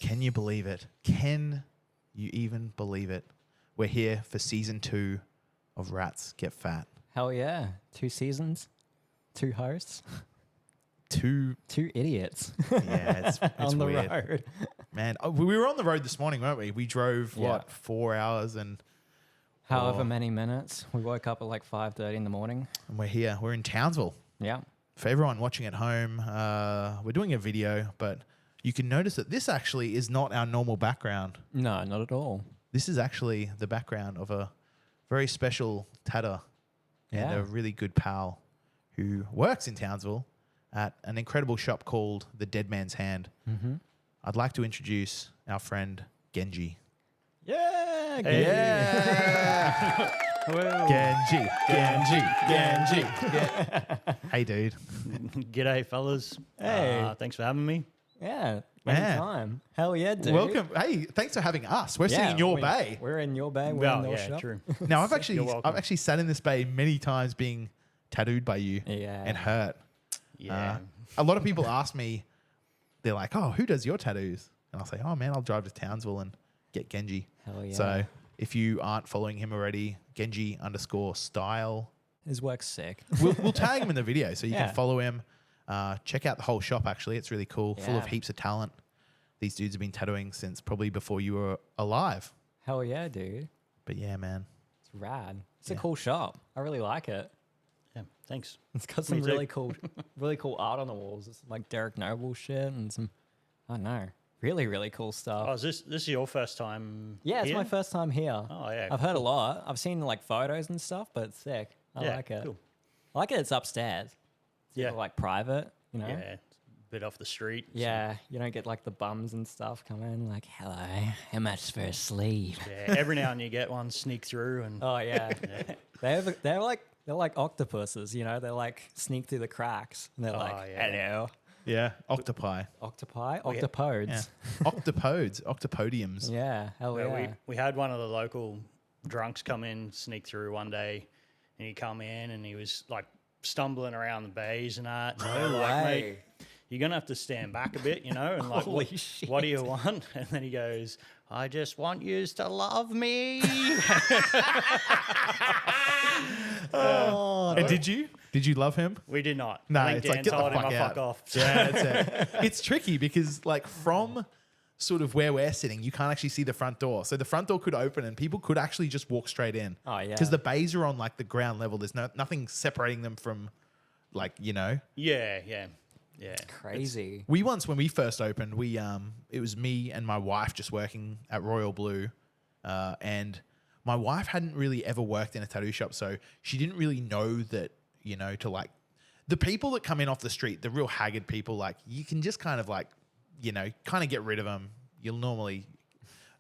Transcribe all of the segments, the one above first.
Can you believe it? Can you even believe it? We're here for season 2 of Rats Get Fat. Hell yeah. 2 seasons, 2 hosts, Two 2 idiots Yeah, it's on the weird. road. Man, we were on the road this morning, weren't we? We drove, 4 hours and... However many minutes. We woke up at like 5:30 in the morning. And we're here. We're in Townsville. Yeah. For everyone watching at home, we're doing a video, but you can notice that this actually is not our normal background. No, not at all. This is actually the background of a very special tatter and a really good pal who works in Townsville at an incredible shop called The Dead Man's Hand. Mm-hmm. I'd like to introduce our friend Genji. Yeah. Hey. Yeah. Genji. Hey, dude. G'day, fellas. Hey. Thanks for having me. Yeah. Man. Anytime. Hell yeah, dude. Welcome. Hey, thanks for having us. We're sitting in your bay. We're in your bay. We're in your shop. True. Now, I've welcome. actually sat in this bay many times being tattooed by you and hurt. Yeah. A lot of people ask me, they're like, oh, who does your tattoos? And I'll say, oh, man, I'll drive to Townsville and get Genji. Hell yeah. So if you aren't following him already, Genji_style. His work's sick. We'll tag him in the video so you Yeah. can follow him. Check out the whole shop, actually. It's really cool, full of Yeah. heaps of talent. These dudes have been tattooing since probably before you were alive. Hell yeah, dude. But yeah, man. It's rad. It's a cool shop. I really like it. Yeah. Thanks. It's got some Me too. really cool art on the walls. It's like Derek Noble shit and some, I don't know, really cool stuff. Oh, is this your first time? Yeah, it's here? my first time here. Oh, yeah. I've heard a lot. I've seen like photos and stuff, but it's sick. I Yeah, like it. cool. I like it. It's upstairs. It's Yeah. like private, you know? Yeah. It's a bit off the street. so- Yeah, you don't get like the bums and stuff come in like, hello, how much for a sleeve? Yeah. Every now and you get one sneak through and Oh yeah, they're like octopuses, you know? They like sneak through the cracks and they're like, yeah. hello, Yeah, octopi. octopi, Oh, yeah. octopodes. Yeah. Octopodes, octopodiums. Yeah, hell Well, yeah. we had one of the local drunks come in, sneak through one day, and he come in and he was like stumbling around the bays and that. No like, way. mate, you're gonna have to stand back a bit, you know, and like, Holy what, shit. what do you want? And then he goes, I just want you to love me. And did you love him? We did not. No, I think it's Dan like, get the told him fuck to out. fuck off. Yeah, that's it. It's tricky because like from sort of where we're sitting, you can't actually see the front door. So the front door could open and people could actually just walk straight in. Oh, yeah. Because the bays are on like the ground level. There's nothing separating them from like, you know. Yeah. Crazy. We once, when we first opened, it was me and my wife just working at Royal Blue. And my wife hadn't really ever worked in a tattoo shop. So she didn't really know that, you know, to like the people that come in off the street, the real haggard people, like you can just kind of like, you know, kind of get rid of them. You'll normally,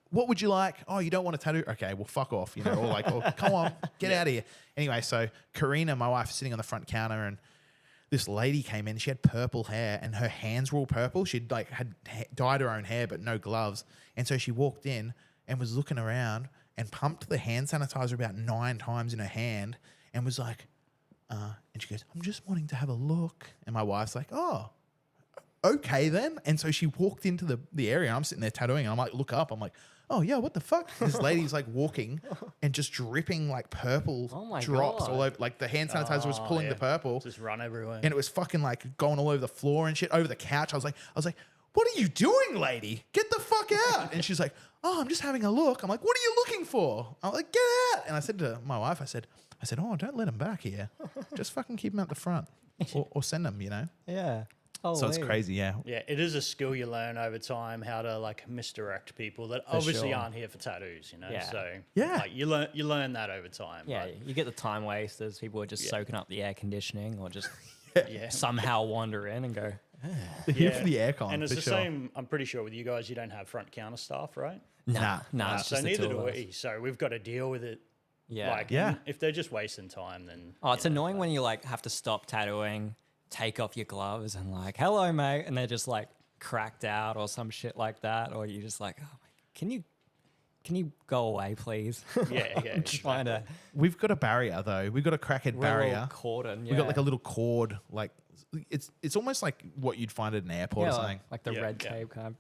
what would you like? Oh, you don't want a tattoo? Okay, well, fuck off, you know, or like, oh, come on, get out of here. Anyway, so Karina, my wife, is sitting on the front counter and this lady came in. She had purple hair and her hands were all purple. She'd like had dyed her own hair, but no gloves. And so she walked in and was looking around and pumped the hand sanitizer about 9 times in her hand and was like, and she goes, I'm just wanting to have a look. And my wife's like, oh, okay then. And so she walked into the area and I'm sitting there tattooing and I'm like, look up. I'm like, oh yeah, what the fuck? This lady's like walking and just dripping like purple drops all over. Like the hand sanitizer was pulling the purple. Just run everywhere. And it was fucking like going all over the floor and shit, over the couch. I was like, what are you doing, lady? Get the fuck out. And she's like, oh, I'm just having a look. I'm like, what are you looking for? I'm like, get out. And I said to my wife, I said, oh, don't let him back here. Just fucking keep him at the front or send him, you know? Yeah. So it's crazy, yeah. Yeah, it is a skill you learn over time how to like misdirect people that obviously sure. aren't here for tattoos, you know. Yeah. So Yeah. like, you learn that over time. Yeah, but you get the time wasters. People are just soaking up the air conditioning or just yeah. somehow wander in and go, They're here for the aircon. And it's for the sure. same. I'm pretty sure with you guys, you don't have front counter staff, right? nah, it's So just the neither two do of us. we. So we've got to deal with it. Yeah. Like, Yeah. if they're just wasting time, then Oh, it's annoying when you like have to stop tattooing, take off your gloves and like, hello, mate. And they're just like cracked out or some shit like that. Or you're just like, oh, can you go away, please? Yeah, yeah. I'm trying to. We've got a barrier though. We've got a crackhead We're all barrier. cordon. Yeah. We've got like a little cord like it's almost like what you'd find at an airport or Yeah, something. like the Yeah, red yeah. tape kind of.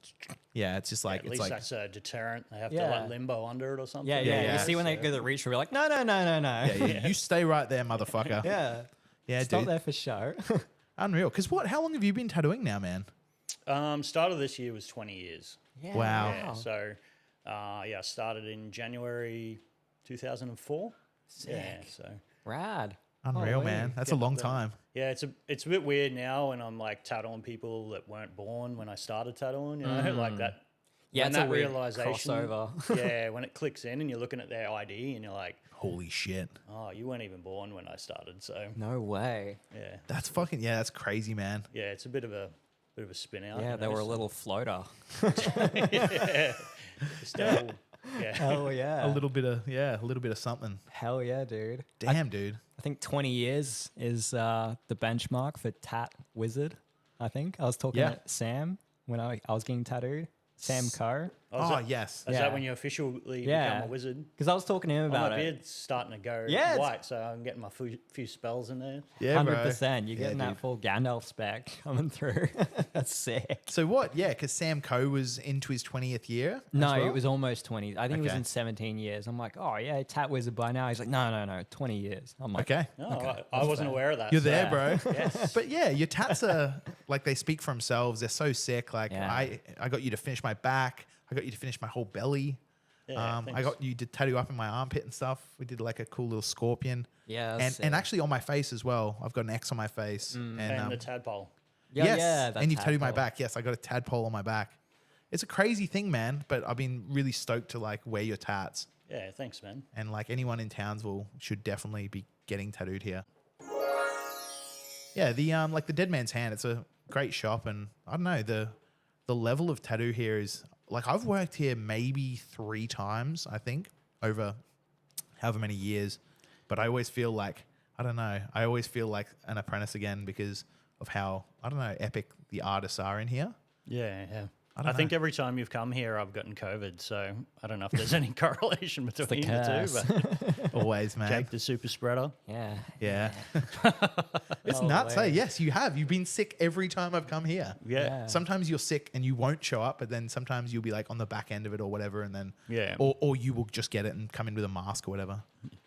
Yeah, it's just like At it's least like that's a deterrent. They have to Yeah. like limbo under it or something. Yeah, yeah. yeah. You see when they go to reach, we're like, no, no, no, no, no. yeah, you stay right there, motherfucker. Yeah. Yeah, Stop dude. there for show. Unreal. Because how long have you been tattooing now, man? Start of this year was 20 years. Yeah. Wow. Yeah, so I started in January 2004. Yeah, so Rad. Unreal, Holy. man. That's a long but- time. yeah, it's a bit weird now when I'm like tattooing people that weren't born when I started tattooing. You know, like that. Yeah, when it's a that weird realization, crossover. yeah, when it clicks in and you're looking at their ID and you're like, Holy shit. oh, you weren't even born when I started. So No way. yeah, That's that's crazy, man. yeah, it's a bit of a spin out. Yeah, you they know, were a so- little floater. Still, yeah. Hell yeah. A little bit of something. Hell yeah, dude. Damn, dude. I think 20 years is the benchmark for Tat Wizard. I think I was talking Yeah. to Sam when I was getting tattooed. Sam Carr. Oh, is Yes. Is Yeah. that when you officially Yeah. become a wizard? Because I was talking to him Oh, about my it. beard's starting to go Yeah, it's- white, so I'm getting my few spells in there. Yeah, bro. 100%. You're Yeah, getting that dude. full Gandalf spec coming through. That's sick. So what? Yeah, because Sam Coe was into his 20th year. as No, well? it was almost 20. I think it was Okay. in 17 years. I'm like, oh, yeah, Tat Wizard by now. He's like, no, 20 years. I'm like, Okay. No, I wasn't fair. aware of that. You're so- there, bro. Yes. But yeah, your tats are like they speak for themselves. They're so sick. Like Yeah. I got you to finish my back. I got you to finish my whole belly. Yeah, I thanks. got you to tattoo up in my armpit and stuff. We did like a cool little scorpion. yeah. And that's and sick. actually on my face as well. I've got an X on my face. and the tadpole. yeah, yes, yeah, that and you tattooed my tadpole. back. Yes, I got a tadpole on my back. It's a crazy thing, man. But I've been really stoked to like wear your tats. Yeah, thanks, man. And like anyone in Townsville should definitely be getting tattooed here. Yeah, the like the Dead Man's Hand. It's a great shop, and I don't know the level of tattoo here is like I've worked here maybe 3 times I think over however many years, but I always feel like I don't know. I always feel like an apprentice again because of how I don't know epic the artists are in here. Yeah, yeah. I I, don't think every time you've come here, I've gotten COVID, so I don't know if there's any correlation between the curse. two. But Always, man. Jake, the super spreader. Yeah. Yeah, it's Oh, nuts. wow. Hey, yes, you have. You've been sick every time I've come here. Yeah, Yeah. Sometimes you're sick and you won't show up, but then sometimes you'll be like on the back end of it or whatever, and then Yeah. or you will just get it and come in with a mask or whatever.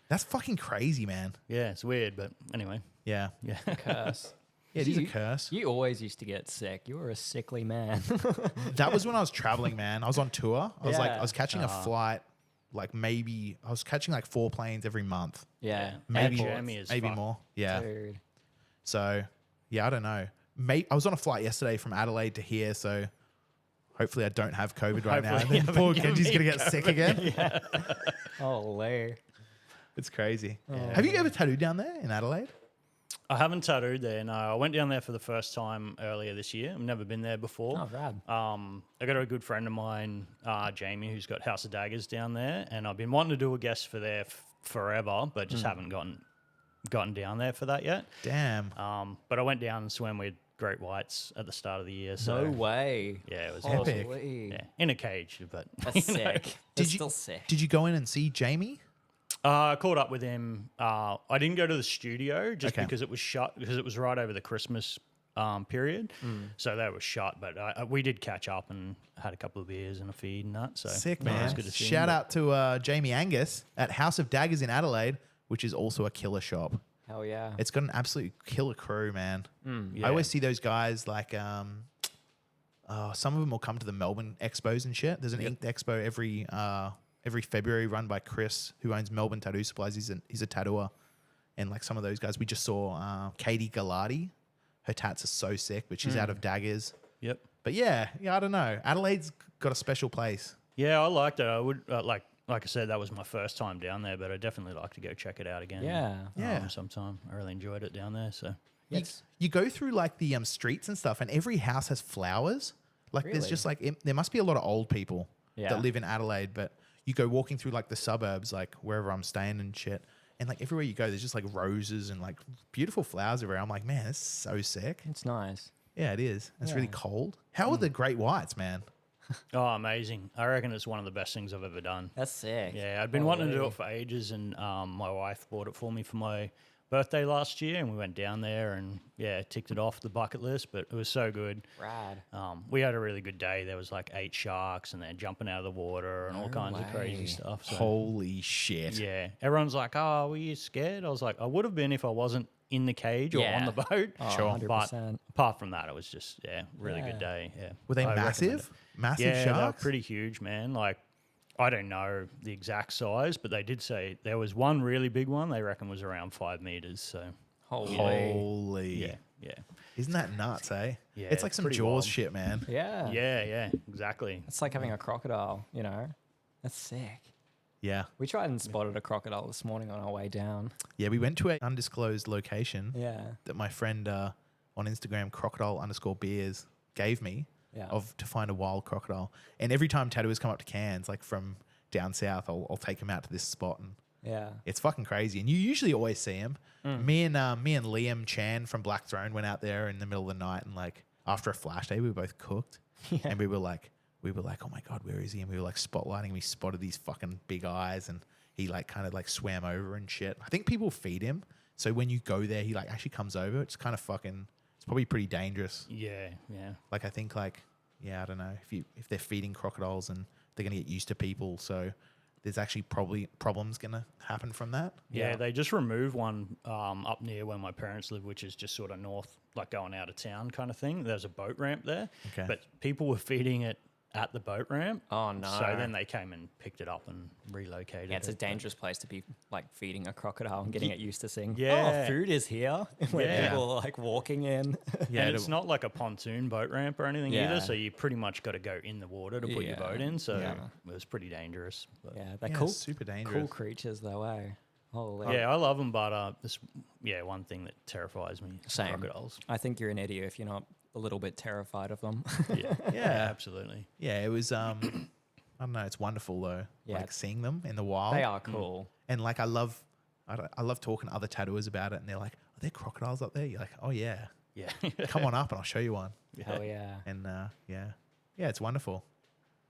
That's fucking crazy, man. yeah. It's weird, but anyway. Yeah, Yeah. Curse. yeah, it is a You- curse. You always used to get sick. You were a sickly man. That was when I was traveling, man. I was on tour. I was like, Yeah. I was catching a flight, like maybe I was catching like 4 planes every month, yeah. maybe Airports. Jammy as maybe fuck. more. Yeah. Dude. So yeah, I don't know. I was on a flight yesterday from Adelaide to here, so hopefully I don't have COVID right now. And Hopefully then you poor haven't given Genji's me gonna get sick again. Holy. It's crazy. Have you ever tattooed down there in Adelaide? I haven't tattooed there. No, I went down there for the first time earlier this year. I've never been there before. Oh, rad. I got a good friend of mine, Jamie, who's got House of Daggers down there, and I've been wanting to do a guest for there forever, but just haven't gotten down there for that yet. Damn. But I went down and swam with great whites at the start of the year. So No way. yeah, it was Epic. awesome. Holy. Yeah, in a cage, but That's sick. Did That's you- still sick. Did you go in and see Jamie? I caught up with him. I didn't go to the studio just Okay. because it was shut, because it was right over the Christmas period. So that was shut. But we did catch up and had a couple of beers and a feed and that. So Sick, no, it man. was good to see him, Shout but- out to Jamie Angus at House of Daggers in Adelaide, which is also a killer shop. Hell yeah. It's got an absolute killer crew, man. Yeah. I always see those guys like some of them will come to the Melbourne expos and shit. There's an Inked Expo every February run by Chris, who owns Melbourne Tattoo Supplies. He's a tattooer. And like some of those guys, we just saw Katie Gallardi. Her tats are so sick, but she's out of Daggers. Yep. But yeah, I don't know. Adelaide's got a special place. Yeah, I liked it. I would like I said, that was my first time down there, but I definitely like to go check it out again. Yeah. Yeah. Sometime. I really enjoyed it down there. So You go through like the streets and stuff, and every house has flowers. Like there's Really? just like there must be a lot of old people Yeah. that live in Adelaide, but you go walking through like the suburbs, like wherever I'm staying and shit, and like everywhere you go, there's just like roses and like beautiful flowers everywhere. I'm like, man, this is so sick. It's nice. Yeah, it is. It's really Yeah. cold. How are the great whites, man? oh, amazing! I reckon it's one of the best things I've ever done. That's sick. Yeah, I'd been wanting to do Holy. it for ages, and my wife bought it for me for my birthday last year, and we went down there and ticked it off the bucket list. But it was so good. Rad. We had a really good day. There was like 8 sharks, and they're jumping out of the water and all kinds of crazy way. stuff. So, Holy shit. yeah, everyone's like, "Oh, were you scared?" I was like, "I would have been if I wasn't in the cage or on the boat." Oh, Sure. 100%. But apart from that, it was just really good day. Yeah. Were they I recommend massive? it. Massive Yeah, they're sharks? pretty huge, man. Like, I don't know the exact size, but they did say there was one really big one they reckon was around 5 meters. So, Holy. yeah. Isn't that nuts, eh? Yeah, it's like it's some pretty Jaws wild. shit, man. Yeah. Yeah, exactly. It's like having a crocodile, you know? That's sick. Yeah. We tried and spotted a crocodile this morning on our way down. Yeah, we went to an undisclosed location Yeah. that my friend on Instagram, crocodile_beers, gave me Yeah. to find a wild crocodile. And every time tattooers come up to Cairns, like from down south, I'll take them out to this spot, and Yeah. it's fucking crazy. And you usually always see them. Me and Liam Chan from Black Throne went out there in the middle of the night, and like after a flash day, we were both cooked, and we were like, oh my god, where is he? And we were like spotlighting. We spotted these fucking big eyes, and he like kind of like swam over and shit. I think people feed him, so when you go there, he like actually comes over. It's kind of fucking. It's probably pretty dangerous. Yeah. Like I think I don't know if they're feeding crocodiles and they're gonna get used to people, so there's actually probably problems gonna happen from that. Yeah, they just removed one up near where my parents live, which is just sort of north, like going out of town kind of thing. There's a boat ramp there, Okay. but people were feeding it at the boat ramp. Oh, no. So then they came and picked it up and relocated Yeah, it's a it. dangerous place to be like feeding a crocodile and getting it used to seeing, Yeah. oh, food is here. Where Yeah. people are like walking in. Yeah, And it's not like a pontoon boat ramp or anything Yeah. either, so you pretty much got to go in the water to put your Yeah. boat in. So Yeah. it was pretty dangerous. But Yeah, they're Yeah, cool. super dangerous. Cool creatures though, eh? Holy. yeah, I love them, but one thing that terrifies me is Same. crocodiles. I think you're an idiot if you're not a little bit terrified of them. Yeah, Yeah. absolutely. Yeah, it was. I don't know. It's wonderful though. Yeah. Like seeing them in the wild. They are cool. And like I love talking to other tattooers about it, and they're like, "Are there crocodiles up there?" You're like, "Oh yeah, Yeah. come on up and I'll show you one." Hell yeah. And yeah, it's wonderful.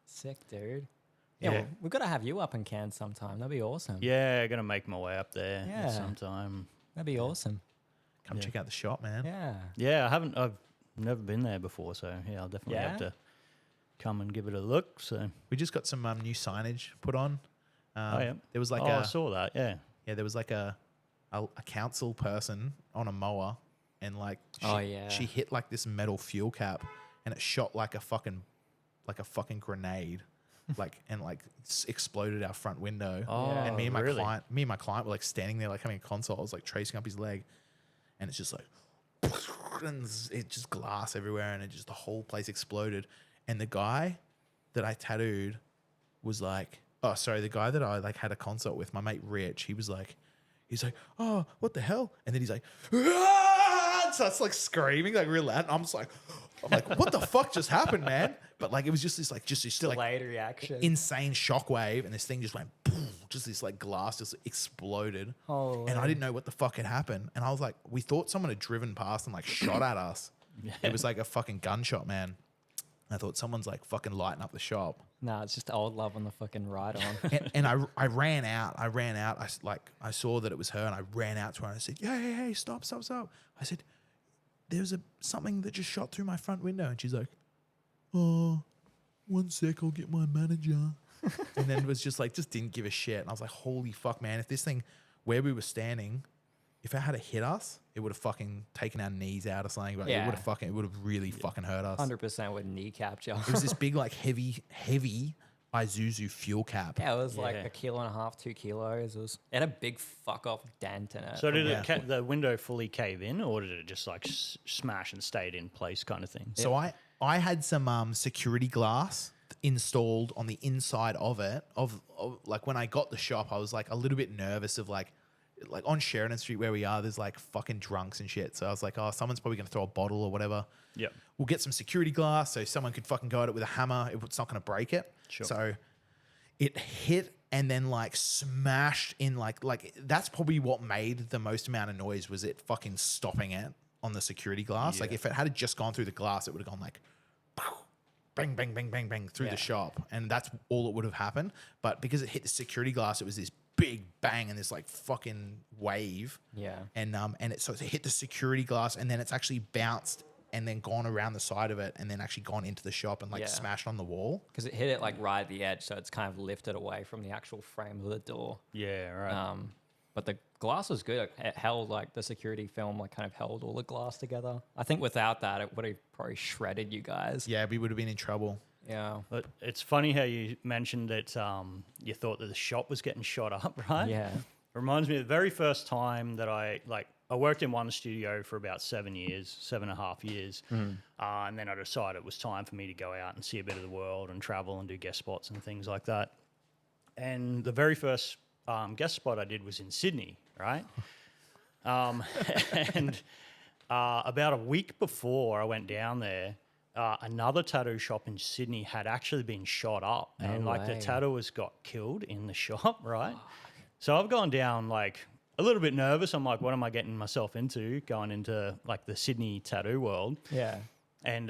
Sick, dude. Yeah, Yeah. well, we've got to have you up in Cairns sometime. That'd be awesome. Yeah, gonna make my way up there Yeah. sometime. That'd be awesome. Come Yeah. check out the shop, man. Yeah. Yeah, I've never been there before, so yeah, I'll definitely have Yeah? to come and give it a look. So We just got some new signage put on. yeah. There was like I saw that. Yeah. there was like a council person on a mower, and like Oh, yeah. she hit like this metal fuel cap, and it shot like a fucking grenade, exploded our front window. Oh, And me and really? my client were like standing there like having a consult. I was like tracing up his leg, and it's just like, and it's just glass everywhere, and the whole place exploded. And the guy that I tattooed was like, the guy that I like had a consult with, my mate Rich, he's like, oh, what the hell? And then he's like, ah! Starts like screaming like real loud. And I'm like, what the fuck just happened, man? But like it was just this like Delayed reaction. insane shockwave, and this thing just went boom, just this like glass just exploded. Holy. And I didn't know what the fuck had happened. And I was like, we thought someone had driven past and like shot at us. It was like a fucking gunshot, man. I thought someone's like fucking lighting up the shop. Nah, it's just old love on the fucking ride on. And I ran out. I saw that it was her, and I ran out to her and I said, hey, stop. I said, there's something that just shot through my front window. And she's like, oh, 1 sec, I'll get my manager. And then it was just didn't give a shit. And I was like, holy fuck, man. If this thing, where we were standing, if it had hit us, it would have fucking taken our knees out or something. But Yeah. it would have really fucking hurt us. 100% would kneecap you. It was this big, like heavy Isuzu fuel cap. Yeah, it was like Yeah. 1.5 kilos, 2 kilos. It had a big fuck off dent in it. So did Yeah. the window fully cave in, or did it just like smash and stayed in place, kind of thing? So I had some security glass installed on the inside of it. Of like when I got the shop, I was like a little bit nervous of like on Sheridan Street where we are, there's like fucking drunks and shit. So I was like, oh, someone's probably gonna throw a bottle or whatever. Yep. We'll get some security glass so someone could fucking go at it with a hammer. It's not gonna break it. Sure. So it hit and then like smashed in like that's probably what made the most amount of noise, was it fucking stopping it on the security glass. Like if it had just gone through the glass, it would have gone like bang, bang, bang, bang, bang through the shop. And that's all that would have happened. But because it hit the security glass, it was this big bang and this like fucking wave. Yeah. And it hit the security glass and then it's actually bounced and then gone around the side of it and then actually gone into the shop and like smashed on the wall. Because it hit it like right at the edge, so it's kind of lifted away from the actual frame of the door. Yeah, right. But the glass was good. It held like the security film, like kind of held all the glass together. I think without that, it would have probably shredded you guys. Yeah, we would have been in trouble. Yeah. But it's funny how you mentioned that you thought that the shop was getting shot up, right? Yeah. Reminds me of the very first time that I worked in one studio for about 7.5 years. And then I decided it was time for me to go out and see a bit of the world and travel and do guest spots and things like that. And the very first guest spot I did was in Sydney, right? And about a week before I went down there, another tattoo shop in Sydney had actually been shot up. No and like the way. tattooers got killed in the shop, right? So I've gone down like a little bit nervous. I'm like, what am I getting myself into going into like the Sydney tattoo world? Yeah. And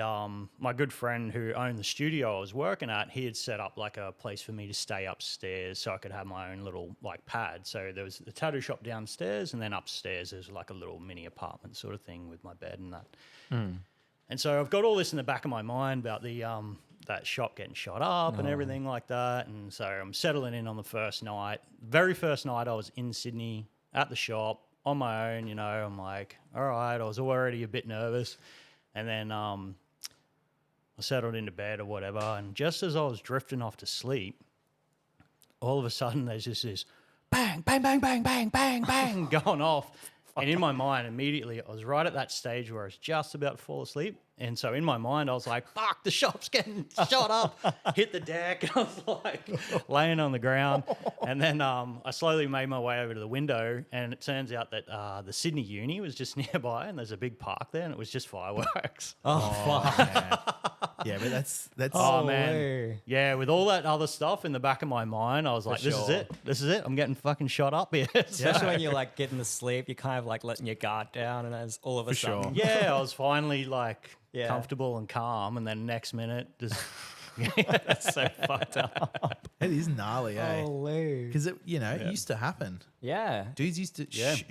my good friend who owned the studio I was working at, he had set up like a place for me to stay upstairs so I could have my own little like pad. So there was the tattoo shop downstairs and then upstairs there's like a little mini apartment sort of thing with my bed and that. And so I've got all this in the back of my mind about the that shop getting shot up and everything like that. And so I'm settling in on the first night. Very first night I was in Sydney at the shop on my own, you know. I'm like, all right, I was already a bit nervous. And then I settled into bed or whatever. And just as I was drifting off to sleep, all of a sudden there's just this bang, bang, bang, bang, bang, bang, bang going off. And in my mind, immediately, I was right at that stage where I was just about to fall asleep. And so in my mind, I was like, fuck, the shop's getting shot up. Hit the deck. I was like laying on the ground. And then I slowly made my way over to the window. And it turns out that the Sydney Uni was just nearby. And there's a big park there. And it was just fireworks. Man. Yeah, but that's Oh, man. way. Yeah, with all that other stuff in the back of my mind, I was like, this is sure. it. This is it. I'm getting fucking shot up here. So- Especially when you're like getting to sleep, you're kind of like letting your guard down, and as all of a For sudden, sure. yeah, I was finally like Yeah. comfortable and calm, and then next minute just that's so fucked up. it is gnarly, eh? Holy. Because it used to happen. Yeah. Dudes used to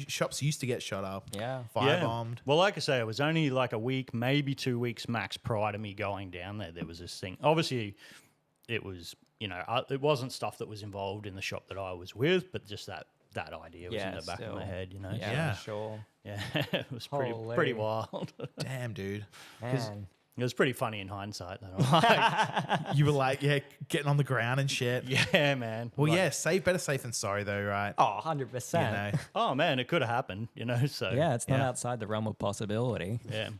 shops used to get shot up. Yeah. Firebombed. Well, like I say, it was only like a week, maybe 2 weeks max prior to me going down there. There was this thing. Obviously, it was it wasn't stuff that was involved in the shop that I was with, but just that idea was in the back of my head. Yeah, Yeah. for sure. Yeah, it was pretty Holy. wild. Damn, dude. Man. It was pretty funny in hindsight. Though. You were like, getting on the ground and shit. Yeah, man. Well, Like, yeah, better safe than sorry, though, right? Oh, 100%. You know, Oh man, it could have happened. So Yeah, it's not Yeah. outside the realm of possibility. yeah.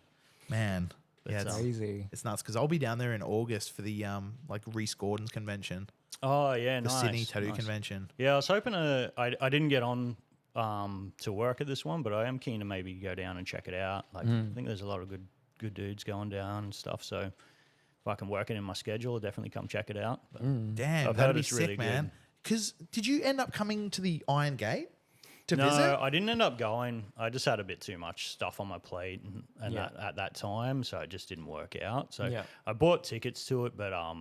man. Yeah, it's, Crazy. it's nuts because I'll be down there in August for the like Reese Gordon's convention, Oh yeah, the nice. Sydney Tattoo nice. Convention. Yeah, I was hoping I didn't get on to work at this one, but I am keen to maybe go down and check it out. Like I think there's a lot of good dudes going down and stuff. So if I can work it in my schedule, I'll definitely come check it out. But Damn, I've that'd heard be it's sick, really man. good. Because did you end up coming to the Iron Gate to no, visit? I didn't end up going. I just had a bit too much stuff on my plate and Yeah. that, at that time, so it just didn't work out. So Yeah. I bought tickets to it, but I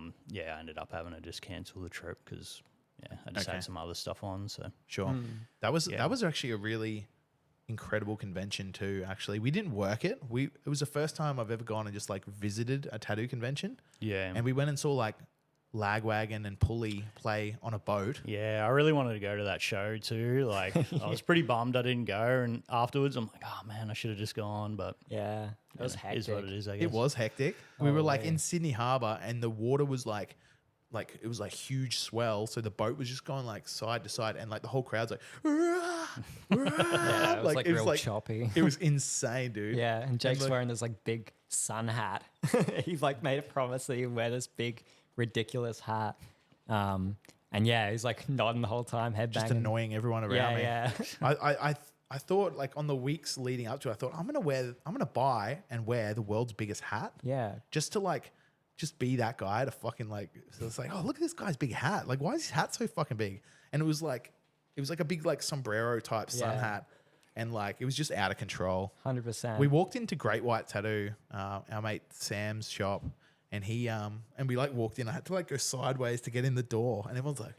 ended up having to just cancel the trip because I just Okay. had some other stuff on. So Sure. That was Yeah. actually a really incredible convention too. Actually, we didn't work it. It was the first time I've ever gone and just like visited a tattoo convention, yeah, and we went and saw like Lagwagon and Pulley play on a boat. yeah, I really wanted to go to that show too. Like, I was pretty bummed I didn't go, and afterwards I'm like, oh man, I should have just gone. But Yeah. It was it hectic. is what it is, I guess. It was hectic. We were like Holy. in Sydney Harbour, and the water was like it was like huge swell. So the boat was just going like side to side, and like the whole crowd's like, "Rah, rah." Yeah, it was like real like choppy. It was insane, dude. Yeah, and Jake's like- wearing this like big sun hat. He like made a promise that he'd wear this big ridiculous hat. And yeah, he's like nodding the whole time, headbanging. Just annoying everyone around Yeah, me. yeah. I thought like on the weeks leading up to it, I thought I'm gonna buy and wear the world's biggest hat. Yeah. Just to like just be that guy to fucking like, so it's like, oh, look at this guy's big hat. Like, why is his hat so fucking big? And it was like a big like sombrero type sun Yeah. hat. And like, it was just out of control. 100%. We walked into Great White Tattoo, our mate Sam's shop, and he and we like walked in. I had to like go sideways to get in the door, and everyone's like,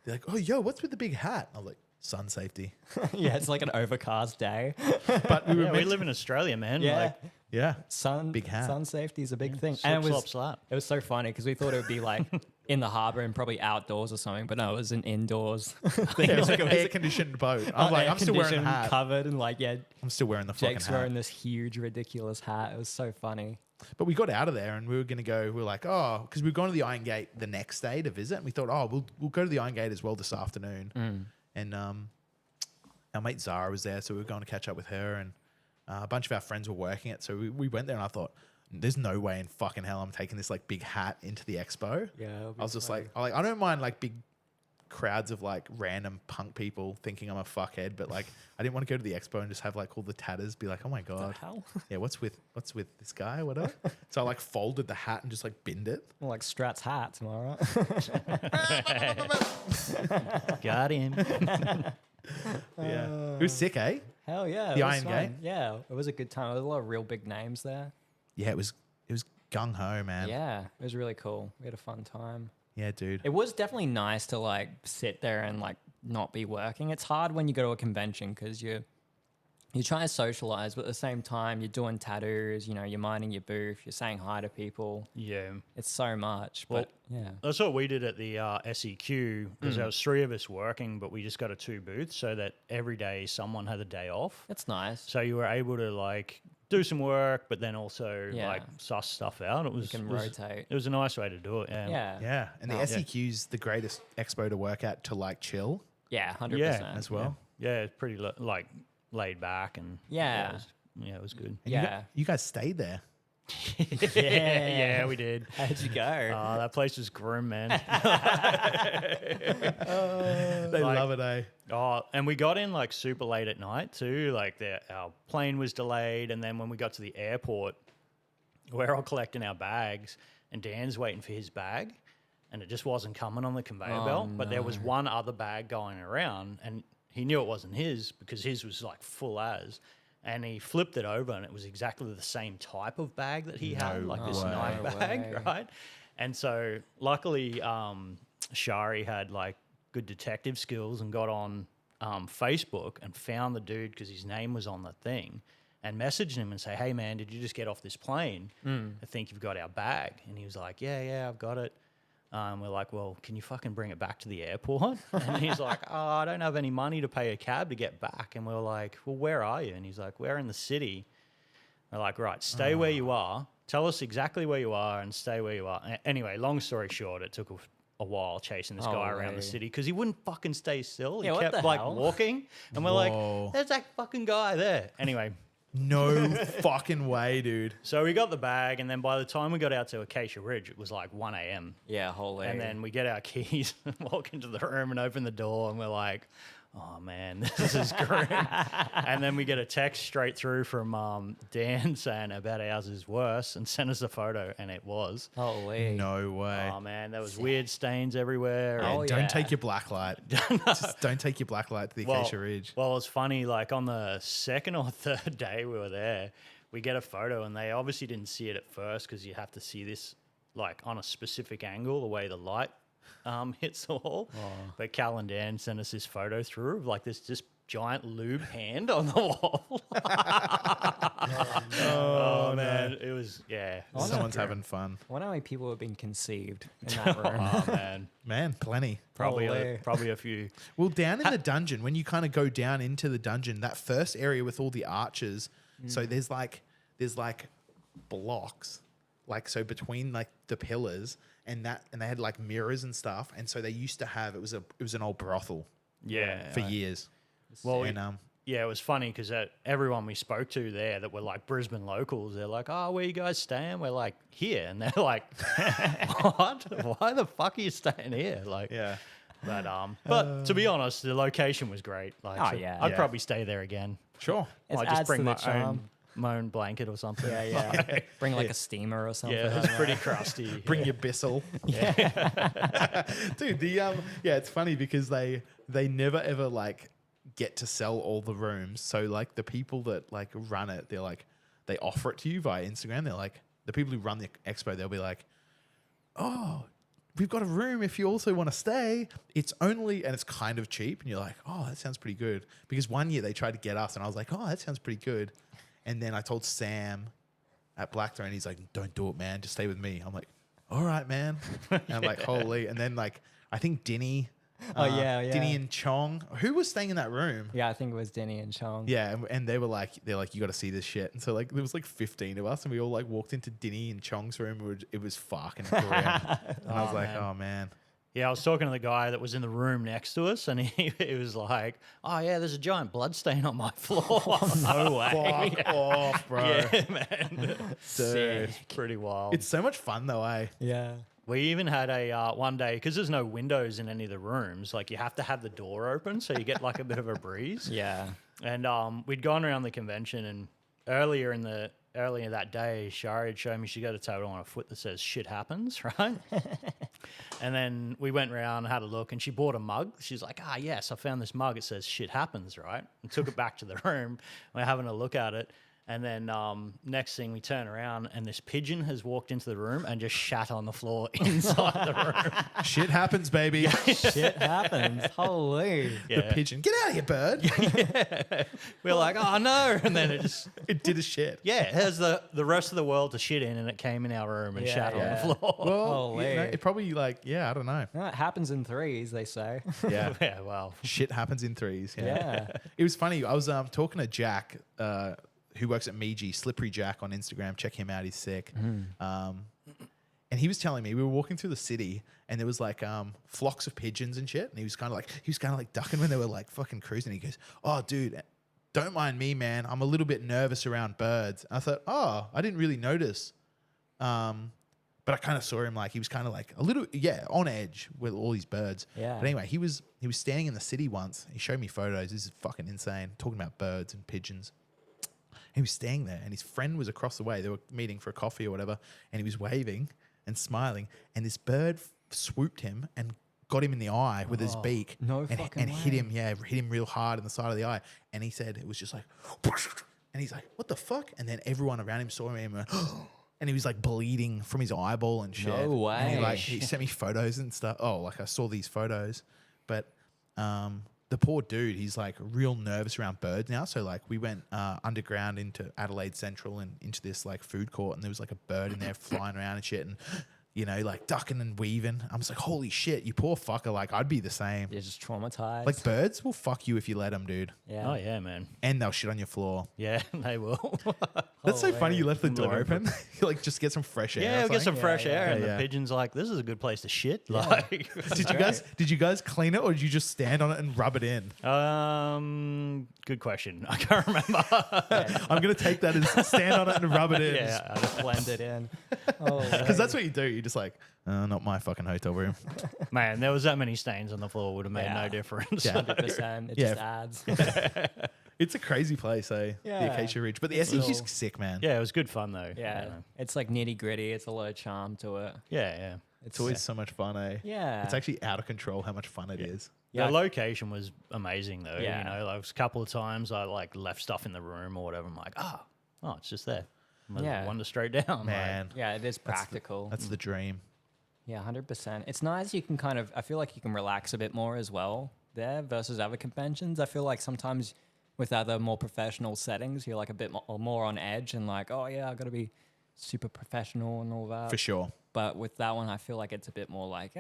They're like, oh, yo, what's with the big hat? I was like, sun safety. Yeah, it's like an overcast day. But we were Yeah, we meant live in Australia, man. Yeah. Like, yeah. Sun, Big hat. sun safety is a big thing. slip, And slop, slap. it was so funny because we thought it would be like in the harbour and probably outdoors or something, but no, it was an indoors thing. Yeah, it was like Like, an air-conditioned boat. I'm like, air I'm still wearing the conditioned, hat. covered, and like, yeah, I'm still wearing the fucking Jake's hat. wearing this huge, ridiculous hat. It was so funny. But we got out of there and we were going to go, we were like, oh, because we were going to the Iron Gate the next day to visit. And we thought, oh, we'll go to the Iron Gate as well this afternoon. And our mate Zara was there, so we were going to catch up with her. And a bunch of our friends were working it. So we went there and I thought, there's no way in fucking hell I'm taking this like big hat into the expo. Yeah, I was just like, I don't mind like big crowds of like random punk people thinking I'm a fuckhead, but like I didn't want to go to the expo and just have like all the tatters be like, oh my god, hell? yeah, what's with this guy, whatever. So I like folded the hat and just like binned it. Like Straat's hats, am I right? Got him. Yeah, it was sick, eh? Hell yeah. The it was Iron fun. Gate? Yeah, it was a good time. There was a lot of real big names there. Yeah, it was gung ho, man. Yeah, it was really cool. We had a fun time. Yeah, dude. It was definitely nice to like sit there and like not be working. It's hard when you go to a convention because you're trying to socialize, but at the same time you're doing tattoos, you know, you're minding your booth, you're saying hi to people. Yeah. It's so much. Well, But yeah. That's what we did at the SEQ because there was 3 of us working, but we just got a 2 booths so that every day someone had a day off. It's nice. So you were able to like do some work, but then also Yeah. like suss stuff out. It was You can it was- rotate. It was a nice way to do it. Yeah. Yeah. Yeah, and the No. SEQ's the greatest expo to work at to like chill Yeah, 100%. Yeah, as well. Yeah, it's pretty like laid back and Yeah. it was good. And Yeah. you guys stayed there. yeah, we did. How'd you go? That place was grim, man. They Like- love it, eh? Oh, and we got in like super late at night too. Like our plane was delayed, and then when we got to the airport, we're all collecting our bags, and Dan's waiting for his bag, and it just wasn't coming on the conveyor belt. But there was one other bag going around, and he knew it wasn't his because his was like full as. And he flipped it over, and it was exactly the same type of bag that he had, like this way. knife No bag, way. right? And so luckily, Shari had like good detective skills and got on Facebook and found the dude because his name was on the thing, and messaged him and say, "Hey man, did you just get off this plane? I think you've got our bag." And he was like, "Yeah, I've got it." We're like, "Well, can you fucking bring it back to the airport?" And he's like, "Oh, I don't have any money to pay a cab to get back." And we're like, "Well, where are you?" And he's like, "We're in the city." We're like, "Right, stay where you are. Tell us exactly where you are and stay where you are." Anyway, long story short, it took a while chasing this guy around the Holy. city because he wouldn't fucking stay still. Yeah, He what kept the like hell? walking, and we're Whoa. like, "There's that fucking guy there." Anyway. No fucking way, dude. So we got the bag, and then by the time we got out to Acacia Ridge, it was like 1 a.m. Yeah, holy. And then we get our keys and walk into the room and open the door, and we're like, "Oh man, this is great." And then we get a text straight through from Dan saying about ours is worse, and sent us a photo, and it was. Holy. No way. Oh man, there was weird stains everywhere. Oh, and- Don't yeah. take your black light. Just don't take your black light to the Acacia Ridge. Well, it's funny, like on the second or third day we were there, we get a photo, and they obviously didn't see it at first because you have to see this like on a specific angle, the way the light hits the wall. But Cal and Dan sent us this photo through of like this just giant lube hand on the wall. Oh man, it was Someone's having fun. I wonder how many people have been conceived in that room. Oh man, Man, plenty. probably Holy. probably a few. Well, down in the dungeon, when you kind of go down into the dungeon, that first area with all the arches, so there's like blocks, like so between like the pillars and they had like mirrors and stuff, and so they used to have it was an old brothel Yeah, for years. Well, And yeah, it was funny because everyone we spoke to there that were like Brisbane locals, they're like, "Oh, where you guys staying?" We're like, "Here," and they're like, "What? Why the fuck are you staying here?" Like, yeah, but to be honest, the location was great. Like, Oh, so yeah. I'd Yeah. probly stay there again. sure. It I'd just adds bring to my the charm. own blanket or something. Yeah. Bring like a steamer or something. Yeah, it was pretty crusty. Bring your Bissell. Dude, it's funny because they never ever like get to sell all the rooms. So like the people that like run it, they're like they offer it to you via Instagram. They're like the people who run the expo, they'll be like, "Oh, we've got a room if you also want to stay. It's only, and it's kind of cheap. And you're like, oh, that sounds pretty good. Because one year they tried to get us and I was like, oh, that sounds pretty good. And then I told Sam at Blackthorn and he's like, don't do it, man. Just stay with me. I'm like, all right, man. And I'm like, holy. And then like, I think Dinny. Dinny and Chong. Who was staying in that room? Yeah, I think it was Denny and Chong. Yeah, and they're like, you got to see this shit. And so like, there was like 15 of us, and we all like walked into Dinny and Chong's room. It was fucking grim. And I was like, man. oh man. Yeah, I was talking to the guy that was in the room next to us, and he was like, "Oh yeah, there's a giant blood stain on my floor." No way. Fuck off, bro. Yeah, man. Dude. It's pretty wild. It's so much fun though, eh? Yeah. We even had a one day, because there's no windows in any of the rooms, like you have to have the door open so you get like a bit of a breeze. Yeah. And we'd gone around the convention, and earlier that day, Shari had shown me she got a tattoo on her foot that says "shit happens," right? And then we went around, had a look, and she bought a mug. She's like, yes, I found this mug. It says "shit happens," right? And took it back to the room. We're having a look at it. And then next thing we turn around and this pigeon has walked into the room and just shat on the floor inside the room. Shit happens, baby. Shit happens. Holy. The pigeon. Get out of here, bird. We're like, oh no. And then It did a shit. yeah, it has the rest of the world to shit in, and it came in our room and Yeah, shat on yeah. the floor. Well, Holy. it probably like, I don't know. No, it happens in threes, they say. Yeah. Yeah, well. Shit happens in threes. Yeah. It was funny. I was talking to Jack, who works at Meiji, Slippery Jack on Instagram. Check him out. He's sick. And he was telling me, we were walking through the city and there was like flocks of pigeons and shit. And he was kind of like ducking when they were like fucking cruising. He goes, oh, dude, don't mind me, man. I'm a little bit nervous around birds. And I thought, oh, I didn't really notice. But I kind of saw him like, he was kind of like a little, on edge with all these birds. Yeah. But anyway, he was standing in the city once. He showed me photos. This is fucking insane. Talking about birds and pigeons. He was staying there and his friend was across the way. They were meeting for a coffee or whatever. And he was waving and smiling. And this bird swooped him and got him in the eye with his beak. no and, fucking and hit way. him, hit him real hard in the side of the eye. And he said it was just like, and he's like, what the fuck? And then everyone around him saw him and went, and he was like bleeding from his eyeball and shit. No And way. he sent me photos and stuff. Oh, like I saw these photos. But the poor dude, he's like real nervous around birds now. So like we went underground into Adelaide Central and into this like food court, and there was like a bird in there flying around and shit, and like ducking and weaving. I was like, holy shit, you poor fucker. Like I'd be the same. You're just traumatized. Like birds will fuck you if you let them, dude. yeah. Oh, yeah, man. And they'll shit on your floor. Yeah, they will. That's so funny. You left the I'm door living open. You like just get some fresh air. Yeah, or we'll get some something. fresh air, and Yeah. the pigeon's like, "This is a good place to shit." Like, Did you guys clean it or did you just stand on it and rub it in? good question. I can't remember. I'm gonna take that as stand on it and rub it in. Yeah, I just- Blend it in. Oh, Because that's what you do. You're just like, not my fucking hotel room. man, there was that many stains on the floor would have made Yeah. no difference. Yeah. 100%. It Yeah. just adds. It's a crazy place, eh? The Yeah. Acacia Ridge. But the It's SEG's cool. sick, man. Yeah, it was good fun though. Yeah. It's like nitty gritty. It's a lot of charm to it. Yeah. It's always so much fun, eh? Yeah. It's actually out of control how much fun it is. Yeah. The location was amazing though. Yeah. You know, like a couple of times I like left stuff in the room or whatever. I'm like, oh, it's just there. Yeah. Wander straight down. Man. Yeah, it is practical. That's the dream. Yeah, 100%. It's nice. You can I feel like you can relax a bit more as well there versus other conventions. I feel like sometimes with other more professional settings, you're like a bit more on edge and like, oh yeah, I got to be super professional and all that. For sure. But with that one, I feel like it's a bit more like,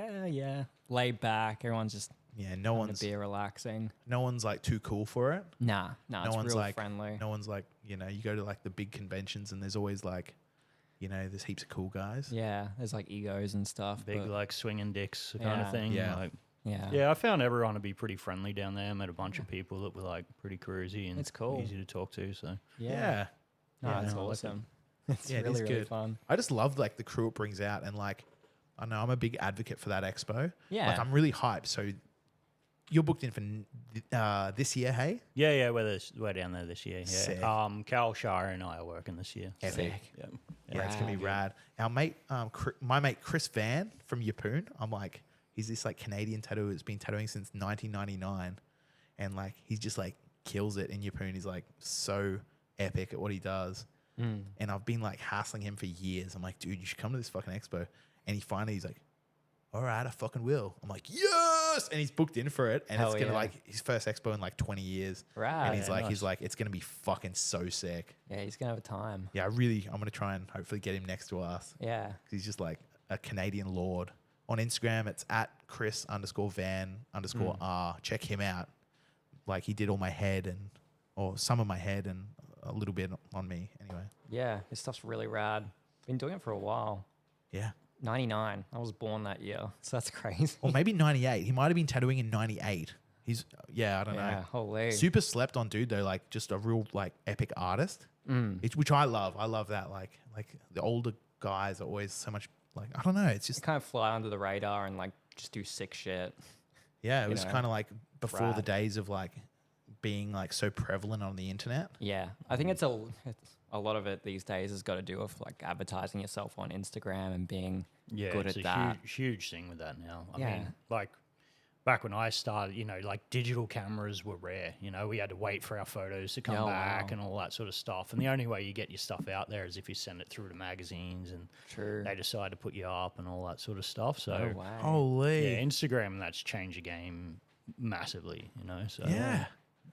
laid back. Everyone's just Yeah, no having one's a beer relaxing. like too cool for it. Nah, No it's one's real like friendly. No one's like, you go to like the big conventions and there's always like, there's heaps of cool guys. Yeah, there's like egos and stuff. Big but like swinging dicks kind Yeah. of thing. Yeah. Like, yeah. yeah, I found everyone to be pretty friendly down there. I met a bunch of people that were like pretty cruisy and It's cool. easy to talk to. So Yeah. No, Yeah, it's no, I like awesome. It's Yeah, it really, is really good. fun. I just love like the crew it brings out, and like I know I'm a big advocate for that expo. Yeah. Like I'm really hyped. So you're booked in for this year, hey? yeah, we're down there this year. Yeah. Sick. Cal Shire and I are working this year. Epic. Yeah. Yeah, it's gonna be Rad. rad. Our mate, my mate Chris Van from Yeppoon, I'm like, he's this like Canadian tattooer that's been tattooing since 1999, and like he's just like kills it in Yeppoon. He's like so epic at what he does, and I've been like hassling him for years. I'm like, dude, you should come to this fucking expo. And he's like, all right, I fucking will. I'm like, yes, and he's booked in for it, and Hell it's gonna yeah. like his first expo in like 20 years. Right. And he's Yeah, like, nice. it's gonna be fucking so sick. Yeah, he's gonna have a time. Yeah, I'm gonna try and hopefully get him next to us. Yeah. 'Cause he's just like a Canadian lord. On Instagram, it's at Chris_Van_R. Check him out. Like he did all my head or some of my head and a little bit on me. Anyway, Yeah, his stuff's really rad. Been doing it for a while. yeah. 99. I was born that year, so that's crazy. Or maybe 98. He might have been tattooing in 98. I don't Yeah, know. holy. Super slept on dude though, like just a real like epic artist. Which I love. I love that. Like the older guys are always so much like I don't know. It's just Kind of fly under the radar and like just do sick shit. yeah. It you was know, kind of like before the rad. days of like being like so prevalent on the internet. Yeah, I think it's a lot of it these days has got to do with like advertising yourself on Instagram and being good it's at a that. huge thing with that now. I Yeah. mean, like back when I started, like digital cameras were rare. We had to wait for our photos to come Oh, back wow. and all that sort of stuff. And the only way you get your stuff out there is if you send it through to magazines and True. they decide to put you up and all that sort of stuff. So No way. Holy. yeah, Instagram, that's changed the game massively. So Yeah.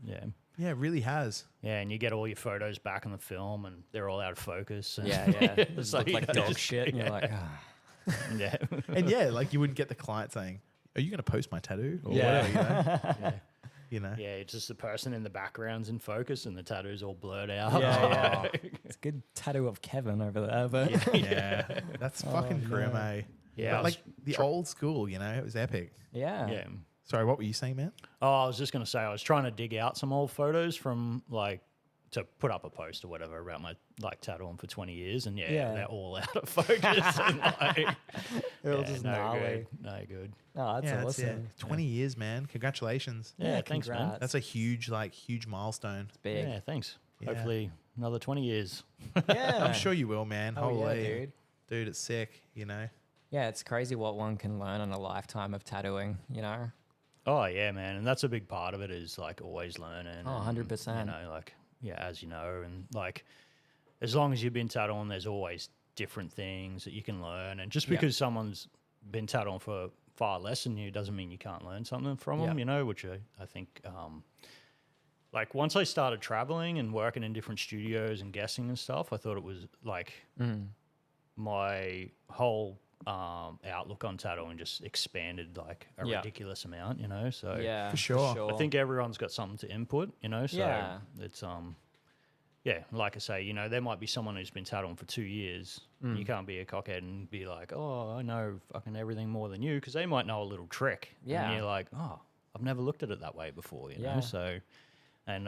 yeah. Yeah, it really has. Yeah, and you get all your photos back on the film, and they're all out of focus. And Yeah, yeah. It So look you like gotta dog just- shit, and you're like, ah. yeah, And yeah, like you wouldn't get the client saying, "Are you going to post my tattoo?" Or Yeah. whatever, yeah, you know. yeah. It's just the person in the background's in focus, and the tattoo's all blurred out. Yeah, yeah. It's a good tattoo of Kevin over there, but Yeah. That's fucking grim, eh? Yeah, But I like was the old school, it was epic. yeah. yeah. Sorry, what were you saying, man? Oh, I was just gonna say I was trying to dig out some old photos from like to put up a post or whatever about my like tattooing for 20 years, and Yeah. they're all out of focus. And, like, They're all yeah, just no gnarly. good, no good. Oh, that's yeah, awesome. that's it. 20 years, man. Congratulations. Yeah, thanks, man. congrats. That's a huge milestone. It's big. Yeah, thanks. Yeah. Hopefully another 20 years. Yeah. I'm sure you will, man. Oh, yeah, Holy. dude. Dude, it's sick, Yeah, it's crazy what one can learn in a lifetime of tattooing, Oh yeah, man, and that's a big part of it is like always learning. Oh, and, 100%. Like as you know, and like as long as you've been tattooing, there's always different things that you can learn. And just Yeah. because someone's been tattooing for far less than you doesn't mean you can't learn something from Yeah. them. Which I think. Like once I started traveling and working in different studios and guessing and stuff, I thought it was like my whole outlook on tattooing just expanded like a Yeah. ridiculous amount, So Yeah, For sure. I think everyone's got something to input, So Yeah. it's yeah, like I say, there might be someone who's been tattooing for 2 years. You can't be a cockhead and be like, oh, I know fucking everything more than you, because they might know a little trick. Yeah. And you're like, oh, I've never looked at it that way before, you Yeah. know. So, and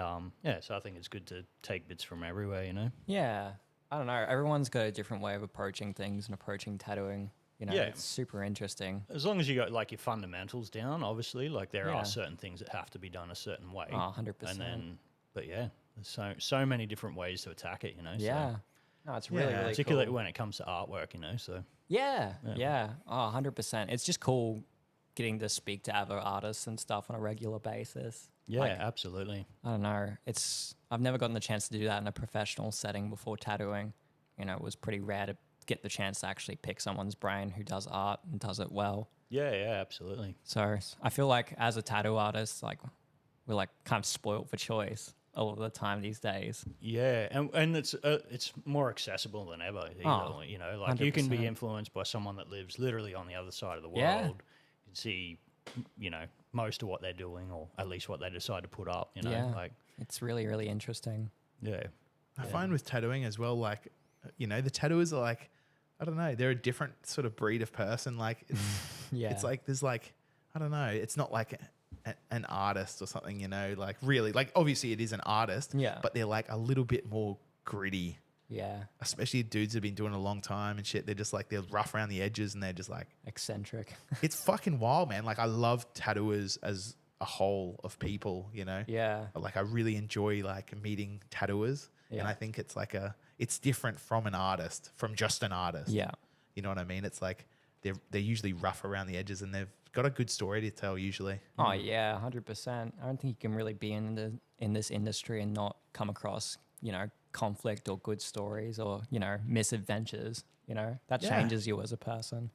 so I think it's good to take bits from everywhere. Yeah. I don't know. Everyone's got a different way of approaching things and approaching tattooing. Yeah. It's super interesting. As long as you got like your fundamentals down, obviously, like there Yeah. are certain things that have to be done a certain way. Oh, 100%. And then, but yeah, there's so many different ways to attack it, So, Yeah. No, it's really, Yeah. really particularly cool. when it comes to artwork, So Yeah. Yeah. Oh, 100%. It's just cool getting to speak to other artists and stuff on a regular basis. yeah, Like, absolutely. I don't know. I've never gotten the chance to do that in a professional setting before tattooing. It was pretty rare to get the chance to actually pick someone's brain who does art and does it well. Yeah, absolutely. So I feel like as a tattoo artist, like we're like kind of spoiled for choice all of the time these days. Yeah, and it's more accessible than ever. Oh, Like you can be 100%. influenced by someone that lives literally on the other side of the world. Yeah. You can see, most of what they're doing, or at least what they decide to put up. Yeah. Like It's really, really interesting. yeah, I find with tattooing as well, like, the tattooers are like, I don't know, they're a different sort of breed of person. Like, Yeah. it's like, there's like, I don't know, it's not like an artist or something, like really, like obviously it is an artist, Yeah. but they're like a little bit more gritty, Yeah. especially dudes that have been doing it a long time and shit. They're just like, they're rough around the edges and they're just like, Eccentric. it's fucking wild, man. Like I love tattooers as a whole of people, Yeah. Like I really enjoy like meeting tattooers. Yeah. And I think it's like it's different from an artist, from just an artist. Yeah. You know what I mean? It's like they're usually rough around the edges and they've got a good story to tell usually. Oh yeah, 100%. I don't think you can really be in this industry and not come across, conflict or good stories or, misadventures. That Yeah. changes you as a person.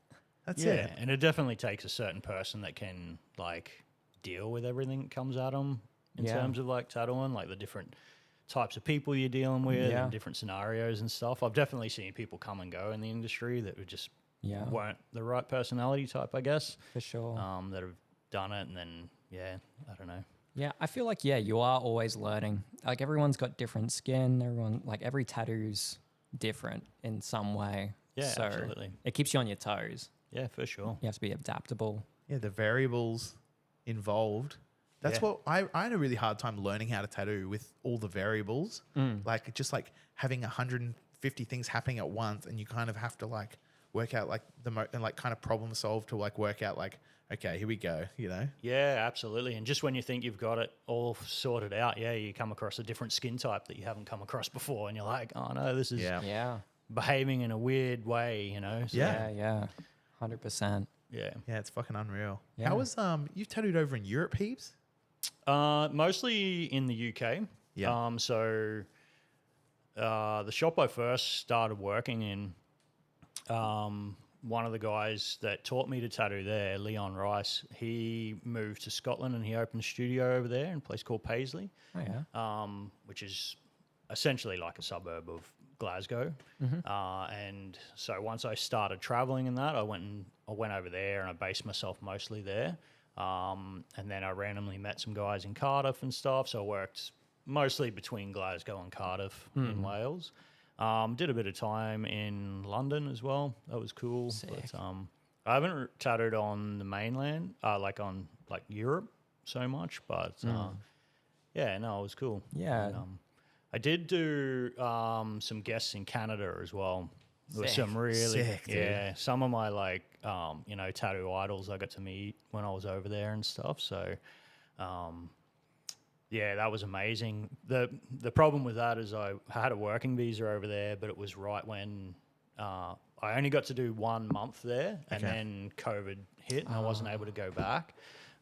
That's yeah, it. and it definitely takes a certain person that can like deal with everything that comes at them in Yeah. terms of like tattooing, like the different types of people you're dealing with Yeah. and different scenarios and stuff. I've definitely seen people come and go in the industry that were just Yeah, weren't the right personality type, I guess, for sure. that have done it, and then I don't know. Yeah, I feel like you are always learning. Like everyone's got different skin. Every tattoo's different in some way. Yeah, so absolutely. it keeps you on your toes. Yeah, for sure. You have to be adaptable. Yeah, the variables involved. That's Yeah. what I had a really hard time learning how to tattoo with all the variables. Like just like having 150 things happening at once, and you kind of have to like work out like and like kind of problem solve to like work out like, okay, here we go, you know? Yeah, absolutely. And just when you think you've got it all sorted out, you come across a different skin type that you haven't come across before, and you're like, oh no, this is Yeah. behaving in a weird way, you know? So, Yeah. 100%. yeah. Yeah, it's fucking unreal. Yeah. How was you've tattooed over in Europe heaps? Mostly in the UK. Yeah. So the shop I first started working in, one of the guys that taught me to tattoo there, Leon Rice, he moved to Scotland and he opened a studio over there in a place called Paisley, Oh yeah. which is essentially like a suburb of Glasgow. And so once I started traveling in that, I went over there and I based myself mostly there. And then I randomly met some guys in Cardiff and stuff. So I worked mostly between Glasgow and Cardiff in Wales. Did a bit of time in London as well. That was cool. Sick. But, I haven't tattooed on the mainland, like on like Europe so much, but yeah, no, it was cool. Yeah. And, I did do some guests in Canada as well. There was Sick. some really, Sick, dude. some of my like, tattoo idols I got to meet when I was over there and stuff. So, yeah, that was amazing. The problem with that is I had a working visa over there, but it was right when I only got to do 1 month there, and Okay. then COVID hit, and I wasn't able to go back.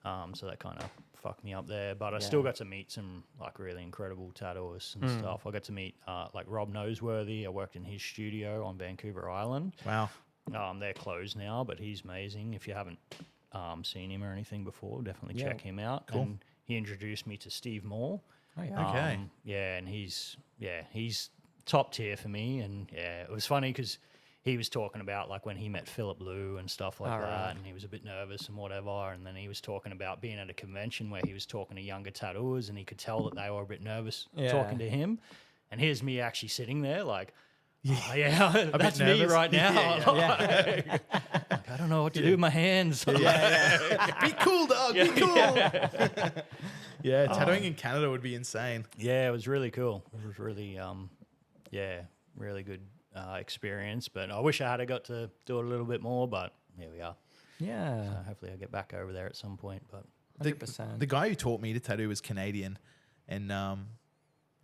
So that kind of fucked me up there. But I still got to meet some like really incredible tattooists and stuff. I got to meet like Rob Noseworthy. I worked in his studio on Vancouver Island. Wow. They're closed now, but he's amazing. If you haven't seen him or anything before, definitely check him out. Cool. And he introduced me to Steve Moore. Oh yeah. Okay. Yeah, and he's top tier for me. And yeah, it was funny because he was talking about like when he met Philip Liu and stuff like that, right. and he was a bit nervous and whatever. And then he was talking about being at a convention where he was talking to younger tattooers, and he could tell that they were a bit nervous talking to him. And here's me actually sitting there like, yeah, that's me nervous. right now. Yeah, Like, I don't know what to do with my hands. Be cool, dog. Be cool. Yeah, tattooing in Canada would be insane. Yeah, it was really cool. It was really, really good experience. But I wish I had got to do it a little bit more, but here we are. Yeah. So hopefully I'll get back over there at some point. But 100%. The guy who taught me to tattoo was Canadian, and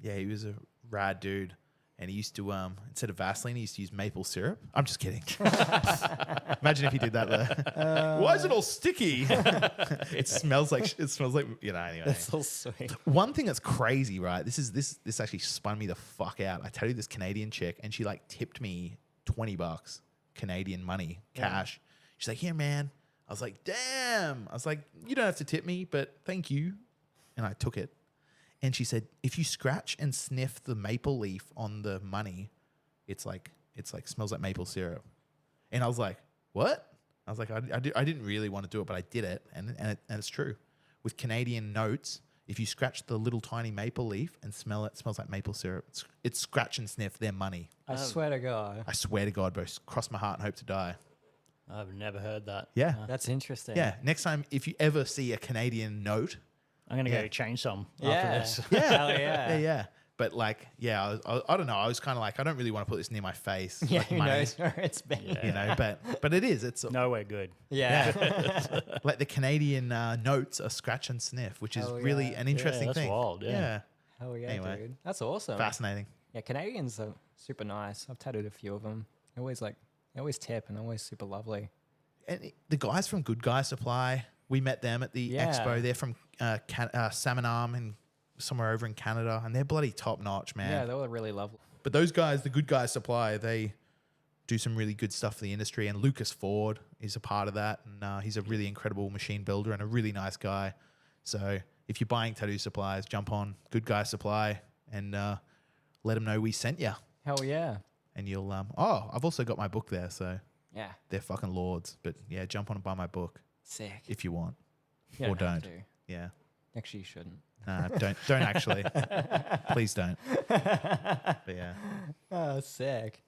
he was a rad dude. And he used to, instead of Vaseline, he used to use maple syrup. I'm just kidding. Imagine if he did that there. Why is it all sticky? It smells like, anyway. That's so sweet. One thing that's crazy, right? This actually spun me the fuck out. I tattooed this Canadian chick, and she like tipped me $20 Canadian money, cash. She's like, "Here, man." I was like, "Damn." I was like, "You don't have to tip me, but thank you." And I took it. And she said, "If you scratch and sniff the maple leaf on the money, it's like smells like maple syrup." And I was like, "What?" I was like, I didn't really want to do it, but I did it, and it's true. With Canadian notes, if you scratch the little tiny maple leaf and smell it, smells like maple syrup. It's scratch and sniff their money. I swear to God. I swear to God, bro. Cross my heart and hope to die. I've never heard that. Yeah, That's interesting. yeah. Next time, if you ever see a Canadian note. I'm going to go change some Yeah. after this. Yeah. Hell yeah. Yeah. But like, I don't know. I was kind of like, I don't really want to put this near my face. Yeah, like who money, knows where it's been. You know, but it is. It's Nowhere good. Yeah. like the Canadian notes are scratch and sniff, which is Oh, really yeah. an interesting that's thing. wild, yeah. Hell yeah, Anyway. dude. That's awesome. Fascinating. Yeah, Canadians are super nice. I've tattooed a few of them. They always tip and always super lovely. And the guys from Good Guy Supply, we met them at the Yeah. expo. They're from Salmon Arm and somewhere over in Canada, and they're bloody top notch, man. Yeah, they were really lovely. But those guys, the Good Guy Supply, they do some really good stuff for the industry. And Lucas Ford is a part of that. And he's a really incredible machine builder and a really nice guy. So if you're buying tattoo supplies, jump on Good Guy Supply and let them know we sent you. Hell yeah. And you'll, I've also got my book there. So Yeah. they're fucking lords. But yeah, jump on and buy my book Sick. if you want. You Or have don't. to. Yeah. Actually, you shouldn't. Nah, don't actually. Please don't. But yeah. Oh, sick.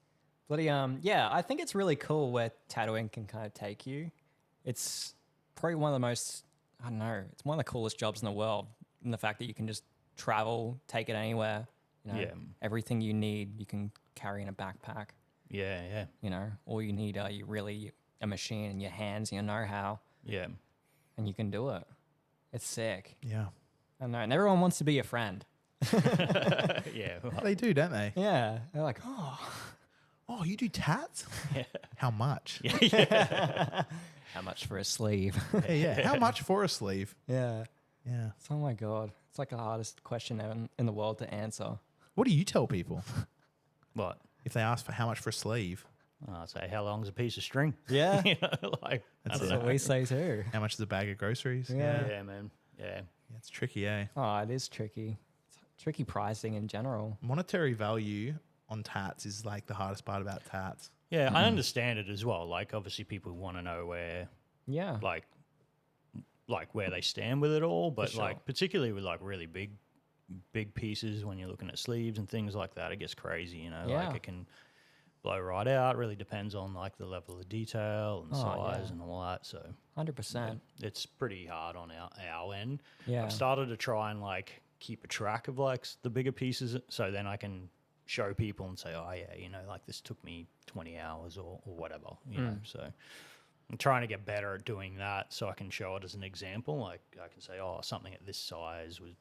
Bloody yeah, I think it's really cool where tattooing can kind of take you. It's probably one of the most, I don't know, it's one of the coolest jobs in the world. And the fact that you can just travel, take it anywhere. You know, Yeah. everything you need, you can carry in a backpack. Yeah, yeah, You know, all you need are a machine in your hands, your know-how, yeah. and you can do it. It's sick. Yeah. I know, and everyone wants to be your friend. Yeah. They do, don't they? Yeah, they're like, oh, Oh, you do tats? Yeah. How much? how much for a sleeve? Yeah. How much for a sleeve? Yeah. Yeah. Oh my god, it's like the hardest question in the world to answer. What do you tell people What? if they ask for how much for a sleeve? I'd say, how long's a piece of string? Yeah, You know, like, I That's don't that's it. what we say too. How much is a bag of groceries? Yeah. Yeah, man. Yeah. It's tricky, eh? Oh, it is tricky. It's tricky pricing in general. Monetary value on tats is like the hardest part about tats. Yeah, I understand it as well. Like, obviously, people want to know where, Yeah, like where they stand with it all. But sure. like, particularly with like really big pieces, when you're looking at sleeves and things like that, it gets crazy. You know, Yeah. like it can blow right out. Really depends on like the level of detail and Oh, size yeah. and all that. So 100%. it's pretty hard on our end. Yeah. I've started to try and like keep a track of like the bigger pieces, so then I can show people and say, oh yeah, you know, like this took me 20 hours or whatever, you know. So I'm trying to get better at doing that, so I can show it as an example. Like I can say, oh, something at this size was,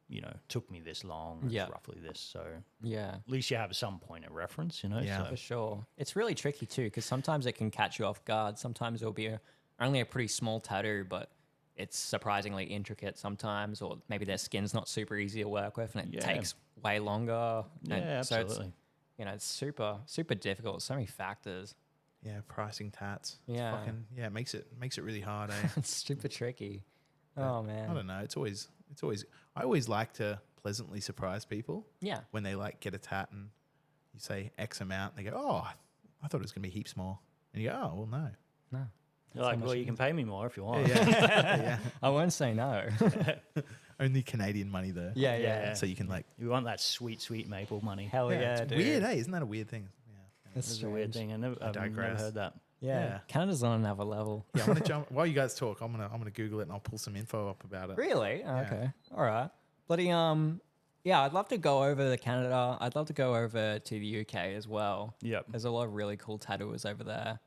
you know, took me this long. It's Yeah. roughly this. So Yeah, at least you have some point of reference, you know. Yeah. So, for sure. It's really tricky too, because sometimes it can catch you off guard. Sometimes it'll be only a pretty small tattoo, but it's surprisingly intricate sometimes, or maybe their skin's not super easy to work with, and it Yeah. takes way longer. yeah, And so absolutely. it's, you know, it's super difficult. So many factors. Yeah, pricing tats. It's Yeah. fucking, it makes it really hard, eh? It's super tricky. Oh man. I don't know. It's always I always like to pleasantly surprise people Yeah. when they like get a tat and you say X amount, and they go, oh, I thought it was gonna be heaps more. And you go, oh well no. No. You're like, well, you can pay me more if you want. Yeah. I won't say no. Only Canadian money though. yeah. Yeah. So you can like You want that sweet maple money. Hell yeah, it's dude. weird, eh? Isn't that a weird thing? Yeah. That's It's a weird strange. thing. I've never digress. heard that. Yeah. Yeah. Canada's on another level. Yeah, I'm gonna jump while you guys talk. I'm gonna Google it and I'll pull some info up about it. Really? Oh, okay. All right. Bloody yeah, I'd love to go over to Canada. I'd love to go over to the UK as well. Yep. There's a lot of really cool tattooers over there.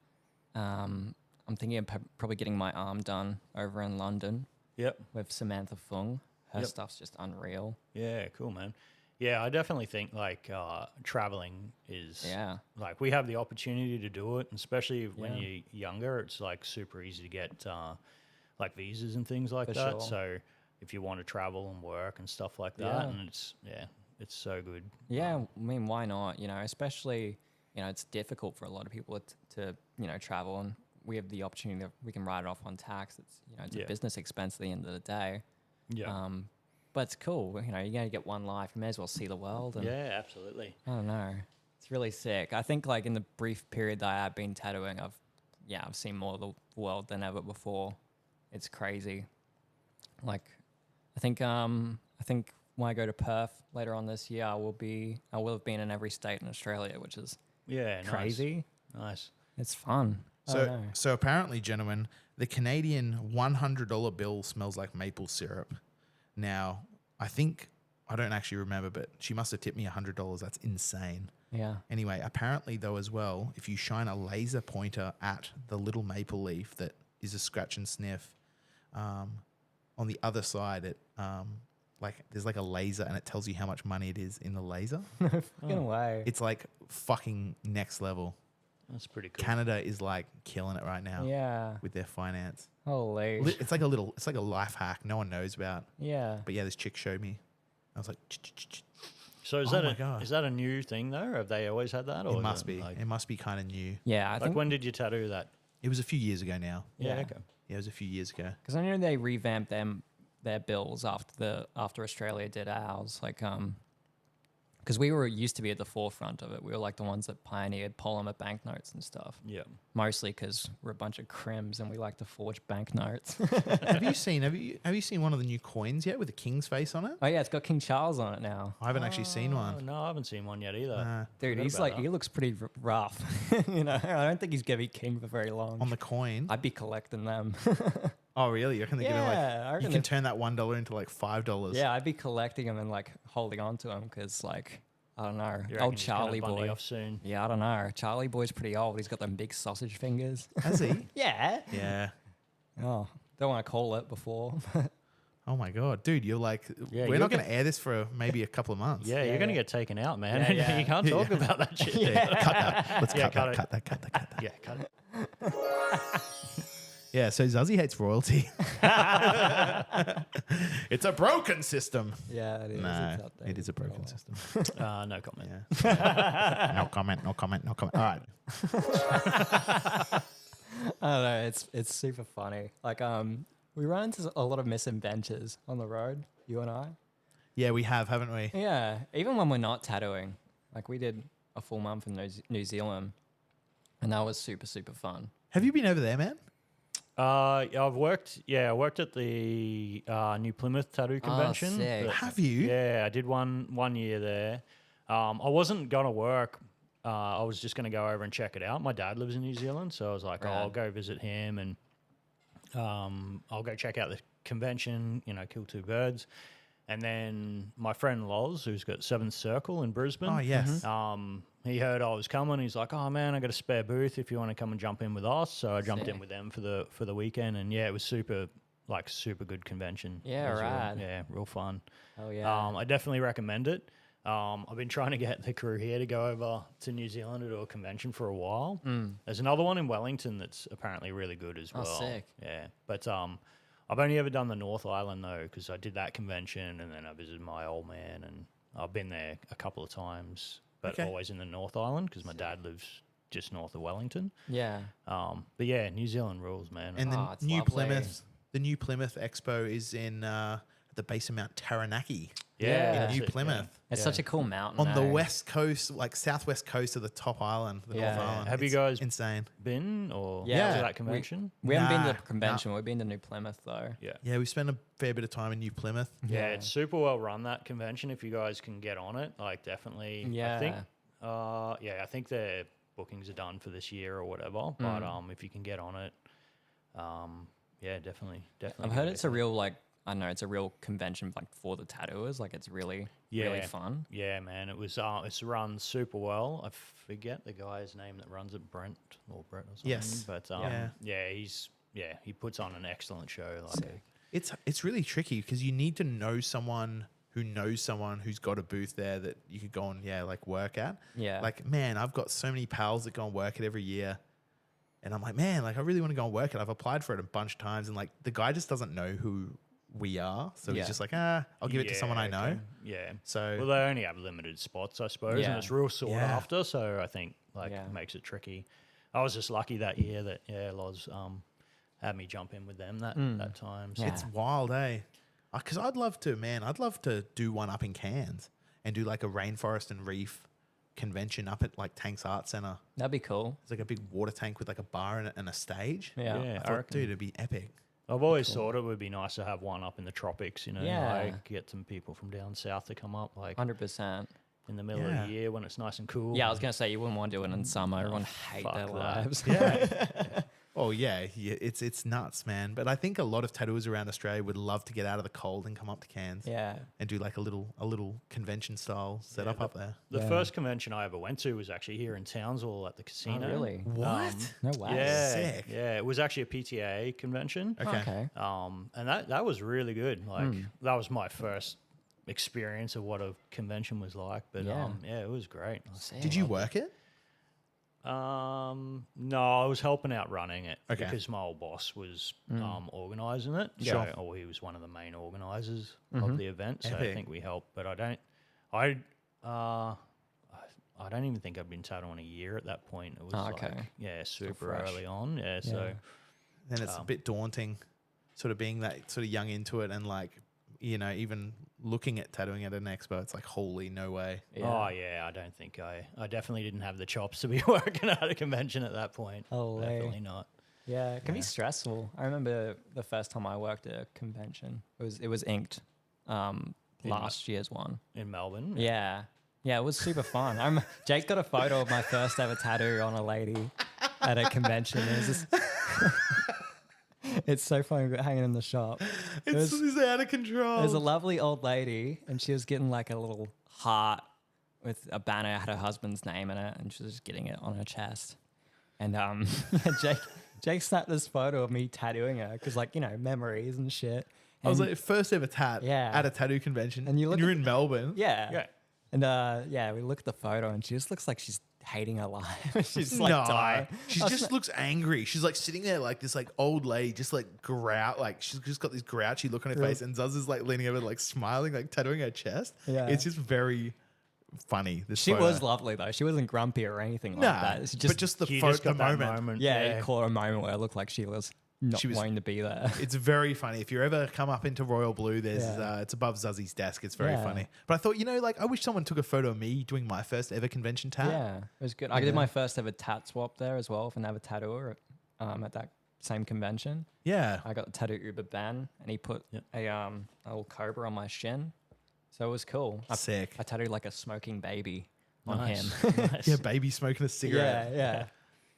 I'm thinking of probably getting my arm done over in London Yep. with Samantha Fung. Her Yep. stuff's just unreal. Yeah, cool, man. Yeah, I definitely think like traveling is Yeah. like we have the opportunity to do it, and especially when Yeah. you're younger, it's like super easy to get like visas and things like For that. sure. So if you want to travel and work and stuff like that, Yeah. and it's so good. Yeah, I mean, why not? You know, especially, you know, it's difficult for a lot of people to you know, travel, and we have the opportunity that we can write it off on tax. It's, you know, it's Yeah. a business expense at the end of the day. Yeah. But it's cool. You know, you're going to get one life. You may as well see the world. And Yeah, absolutely. I don't know. It's really sick. I think like in the brief period that I have been tattooing, I've seen more of the world than ever before. It's crazy. Like, I think when I go to Perth later on this year, I will have been in every state in Australia, which is Yeah, crazy. Nice. It's fun. I don't know. So apparently, gentlemen, the Canadian $100 bill smells like maple syrup. Now, I don't actually remember, but she must have tipped me $100. That's insane. Yeah. Anyway, apparently though as well, if you shine a laser pointer at the little maple leaf that is a scratch and sniff, on the other side, it like there's like a laser and it tells you how much money it is in the laser. Fucking way. It's like fucking next level. That's pretty cool. Canada is like killing it right now Yeah. with their finance. Holy. It's like a life hack no one knows about. Yeah. But yeah, this chick showed me. I was like, "Ch-ch-ch-ch." So is Oh that my God. is that a new thing though? Have they always had that? Or It is must be. Like, It must be kind of new. Yeah, I like think when did you tattoo that? It was a few years ago now. Yeah. Okay. Yeah, it was a few years ago. because I know they revamped their bills after Australia did ours. Like because we were used to be at the forefront of it. We were like the ones that pioneered polymer banknotes and stuff. Yeah. Mostly because we're a bunch of crims and we like to forge banknotes. Have you seen one of the new coins yet with the king's face on it? Oh yeah, it's got King Charles on it now. I haven't actually seen Oh, one. no, I haven't seen one yet either. Dude, Forgot he's about like that. he looks pretty rough. You know, I don't think he's gonna be king for very long. On the coin. I'd be collecting them. Oh, really? You reckon they're gonna Yeah, I like? You reckon can turn that $1 into like $5. yeah, I'd be collecting them and like holding on to them because like I don't know, You reckon old he's gonna Charlie bunny boy. off soon. Yeah, I don't know. Charlie boy's pretty old. He's got them big sausage fingers. Has he? Yeah. Yeah. Oh, don't want to call it before. Oh my god, dude! You're like, Yeah, we're you're not going to air this for maybe a couple of months. Yeah, Yeah, you're gonna yeah. get taken out, man. Yeah, yeah. You can't talk about that shit. Yeah, cut that. Let's Yeah, cut that. cut it. Cut that. Cut that. Yeah, cut it. Yeah. So Zuzzy hates royalty. It's a broken system. Yeah, it is. No, It's outdated. it is a broken system. No comment. Yeah. No comment. No comment. No comment. All right. I don't know. It's super funny. Like we run into a lot of misadventures on the road. You and I. Yeah, we have, haven't we? Yeah, even when we're not tattooing, like we did a full month in New Zealand, and that was super fun. Have you been over there, man? Yeah, I worked at the New Plymouth Tattoo Convention. sick. But- Have you? Yeah, I did one year there. I wasn't gonna work. I was just gonna go over and check it out. My dad lives in New Zealand, so I was like, oh, I'll Rad. go visit him and I'll go check out the convention. You know, kill two birds. And then my friend Loz, who's got Seventh Circle in Brisbane. Oh yes. He heard I was coming. He's like, "Oh man, I got a spare booth if you want to come and jump in with us." So I jumped in Sick. with them for the weekend, and yeah, it was super good convention. Yeah, It was rad. real fun. Oh yeah. I definitely recommend it. I've been trying to get the crew here to go over to New Zealand to do a convention for a while. There's another one in Wellington that's apparently really good as Oh, well. sick. Yeah, but I've only ever done the North Island though, because I did that convention and then I visited my old man, and I've been there a couple of times, but Okay. always in the North Island because my dad lives just north of Wellington. yeah. But yeah, New Zealand rules, man. And Oh, the it's new lovely. Plymouth Expo is in at the base of Mount Taranaki yeah, in that's New it, Plymouth. It's Yeah. such a cool mountain. On the eh? west coast, like southwest coast of the top island, the Yeah. North Island. Have you It's guys insane? Been or Yeah. to that convention? We haven't been to Nah, the convention. We've been to New Plymouth though. Yeah. Yeah, we spent a fair bit of time in New Plymouth. Yeah, it's super well run, that convention. If you guys can get on it, like definitely. I think, Yeah. I think their bookings are done for this year or whatever. But if you can get on it, yeah, definitely. I've heard it's a real like I don't know, it's a real convention like for the tattooers. Like it's really Yeah. fun. Yeah, man, it was. It's run super well. I forget the guy's name that runs it, Brent or Brett or something. Yes. But Yeah. he puts on an excellent show. Like, It's really tricky because you need to know someone who knows someone who's got a booth there that you could go and like work at. Yeah. Like, man, I've got so many pals that go and work it every year. And I'm like, man, like I really want to go and work it. I've applied for it a bunch of times and like the guy just doesn't know who we are. So Yeah. he's just like, I'll give it to someone I know. okay. Yeah. So Well, they only have limited spots, I suppose, Yeah. and it's real sought Yeah. after. So I think Yeah. it makes it tricky. I was just lucky that year that Loz had me jump in with them that time. So. Yeah. it's wild, eh? Because I'd love to do one up in Cairns and do like a rainforest and reef convention up at like Tanks Art Center. That'd be cool. It's like a big water tank with like a bar and a stage. Yeah. Yeah. I I thought, reckon. dude, it'd be epic. I've always thought it would be nice to have one up in the tropics, you know, Yeah. like get some people from down south to come up, like 100%. in the middle of Yeah. the year when it's nice and cool. Yeah, I was gonna say you wouldn't want to do it in summer. Everyone hate fuck their that. lives. Yeah. Oh yeah, it's nuts, man. But I think a lot of tattooers around Australia would love to get out of the cold and come up to Cairns Yeah. and do like a little convention style setup up there. The Yeah. first convention I ever went to was actually here in Townsville at the casino. Oh, really? What? No way. Yeah, Sick. yeah. It was actually a PTA convention. Okay. Okay. And that was really good. Like that was my first experience of what a convention was like. But Yeah. yeah, it was great. Did you work it? No, I was helping out running it Okay. because my old boss was organising it. Sure. So, or he was one of the main organisers of the event. So I Epic. think we helped. But I I don't even think I'd been tattooing a year at that point. It was okay. super fresh. early on. Yeah, so Then it's a bit daunting, sort of being that sort of young into it and like, even looking at tattooing at an expo, it's like, holy, no way. oh yeah, I don't think I definitely didn't have the chops to be working at a convention at that point. Holy. Definitely not. Yeah, it can be stressful. I remember the first time I worked at a convention. It was inked. Last year's one In Melbourne. Yeah, it was super fun. Jake got a photo of my first ever tattoo on a lady at a convention. It was just it's so funny hanging in the shop. It's out of control. There's a lovely old lady, and she was getting like a little heart with a banner that had her husband's name in it, and she was just getting it on her chest. And Jake snapped this photo of me tattooing her because, memories and shit. I was like, first ever tat Yeah. at a tattoo convention. And you're in Melbourne. Yeah. And we look at the photo, and she just looks like she's hating her life. She's like dying. She just looks angry. She's like sitting there like this like old lady, just like she's just got this grouchy look on her face, and Zuzz is like leaning over, like smiling, like tattooing her chest. Yeah. It's just very funny. She was lovely though. She wasn't grumpy or anything like that. It's but just the You photo, just got the that moment. yeah, you caught a moment where it looked like she was not wanting to be there. It's very funny. If you ever come up into Royal Blue, there's Yeah. it's above Zuzzy's desk. It's very Yeah. funny. But I thought, I wish someone took a photo of me doing my first ever convention tat. Yeah, it was good. I did my first ever tat swap there as well with another tattooer at that same convention. Yeah. I got the tattoo Uber Ben, and he put a little cobra on my shin, so it was cool. Sick. I tattooed like a smoking baby on Nice. him. Nice. Yeah, baby smoking a cigarette. yeah.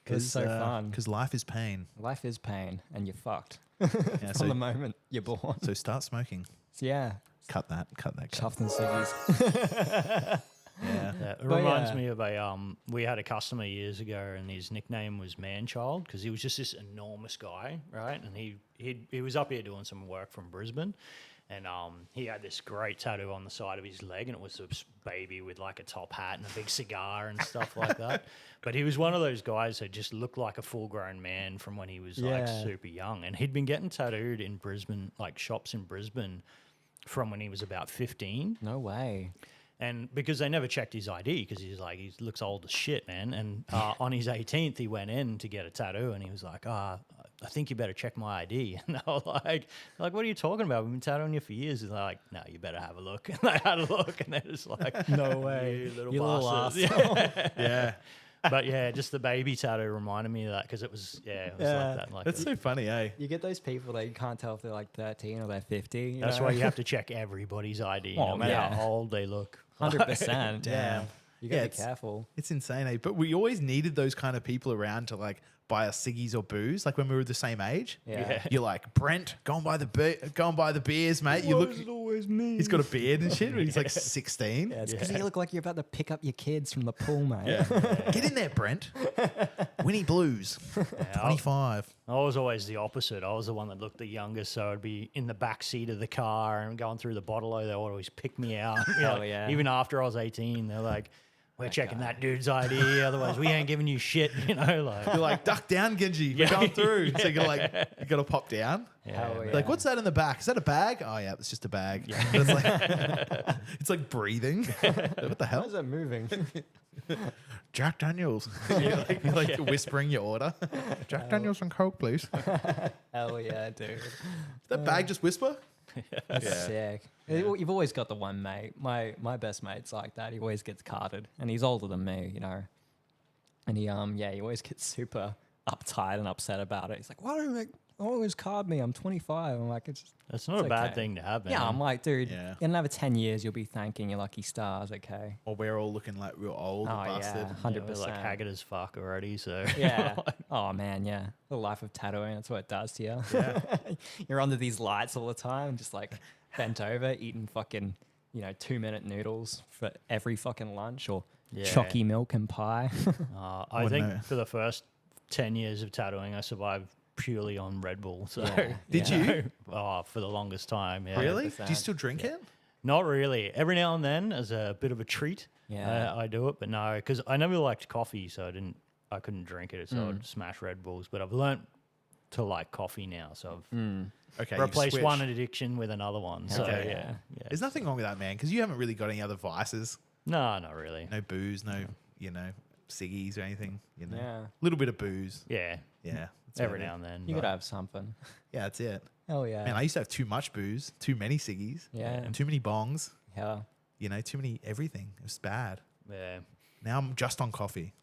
It was so fun. Because life is pain. Life is pain, and you're fucked Yeah, from the moment you're born. so start smoking. So yeah, Cut that. Cut. chuffed and ciggies. Yeah. Yeah, it But reminds yeah. me of we had a customer years ago, and his nickname was Manchild because he was just this enormous guy, right? And he was up here doing some work from Brisbane, and he had this great tattoo on the side of his leg, and it was this baby with like a top hat and a big cigar and stuff like that. But he was one of those guys that just looked like a full-grown man from when he was like Yeah. super young, and he'd been getting tattooed in Brisbane, like shops in Brisbane, from when he was about 15. No way. And because they never checked his ID, because he looks old as shit, man. And on his 18th, he went in to get a tattoo, and he was like, I think you better check my ID. And they were like, what are you talking about? We've been tattooing you for years. And they're like, no, you better have a look. And they had a look, and they're just like, No way. you little You little bastards. asshole. Yeah. But yeah, just the baby tattoo reminded me of that because it was like that. Like That's so funny, eh? You get those people that you can't tell if they're like 13 or they're 50. You that's know? why you have to check everybody's ID, Oh, no matter yeah. how old they look. 100%. Damn. Yeah. You gotta Yeah, be it's- careful. It's insane, eh? But we always needed those kind of people around to like buy us ciggies or booze. Like when we were the same age. Yeah. You're like, Brent, go and buy the beers, mate. You look. always me? He's got a beard and shit. But he's like 16. Yeah, it's because you look like you're about to pick up your kids from the pool, mate. Get in there, Brent. Winnie Blues. 25. I was always the opposite. I was the one that looked the youngest, so I'd be in the back seat of the car and going through the bottle. They would always pick me out. Hell yeah. Even after I was 18, they're like, we're checking that dude's ID, otherwise we ain't giving you shit, Like, You're like, duck down, Genji. We're going through. So you're like, you got to pop down. Hell yeah. Like, what's that in the back? Is that a bag? Oh, yeah, it's just a bag. Yeah. It's, like, it's like breathing. What the How hell? is it moving? Jack Daniels. you're like whispering your order. Jack Daniels and Coke, please. Hell yeah, dude. Does that bag just whisper? That's Yeah. sick. You've always got the one mate. My best mate's like that. He always gets carded, and he's older than me, And he he always gets super uptight and upset about it. He's like, "Why don't you always card me? I'm 25." I'm like, "It's just, that's not it's a bad okay." thing to have, man. Yeah, I'm like, dude, Yeah. in another 10 years, you'll be thanking your lucky stars, okay? Or we're all looking like real old Oh, and busted. yeah, We're 100%. like haggard as fuck already, so. Yeah. Oh, man, yeah. The life of tattooing, that's what it does to you. Yeah. You're under these lights all the time, just like bent over, eating fucking, 2-minute noodles for every fucking lunch or Yeah. chalky milk and pie. I Wouldn't think know. for the first 10 years of tattooing, I survived purely on Red Bull. So, Yeah. Did you? Oh, for the longest time, yeah. Really? 100%. Do you still drink it? Not really. Every now and then, as a bit of a treat, Yeah. I do it. But no, because I never liked coffee, so I couldn't drink it. So I'd smash Red Bulls. But I've learnt to like coffee now, so I've Okay. you've replaced switched. one addiction with another one. So Okay. yeah. There's nothing wrong with that, man, because you haven't really got any other vices. No, not really. No booze, no, ciggies or anything. Yeah. A little bit of booze. Yeah, Yeah. That's every about it. now and then. You but- gotta have something. Yeah, that's it. Oh yeah. Man, I used to have too much booze, too many ciggies, Yeah. and too many bongs. Yeah. Too many everything. It was bad. Yeah. Now I'm just on coffee.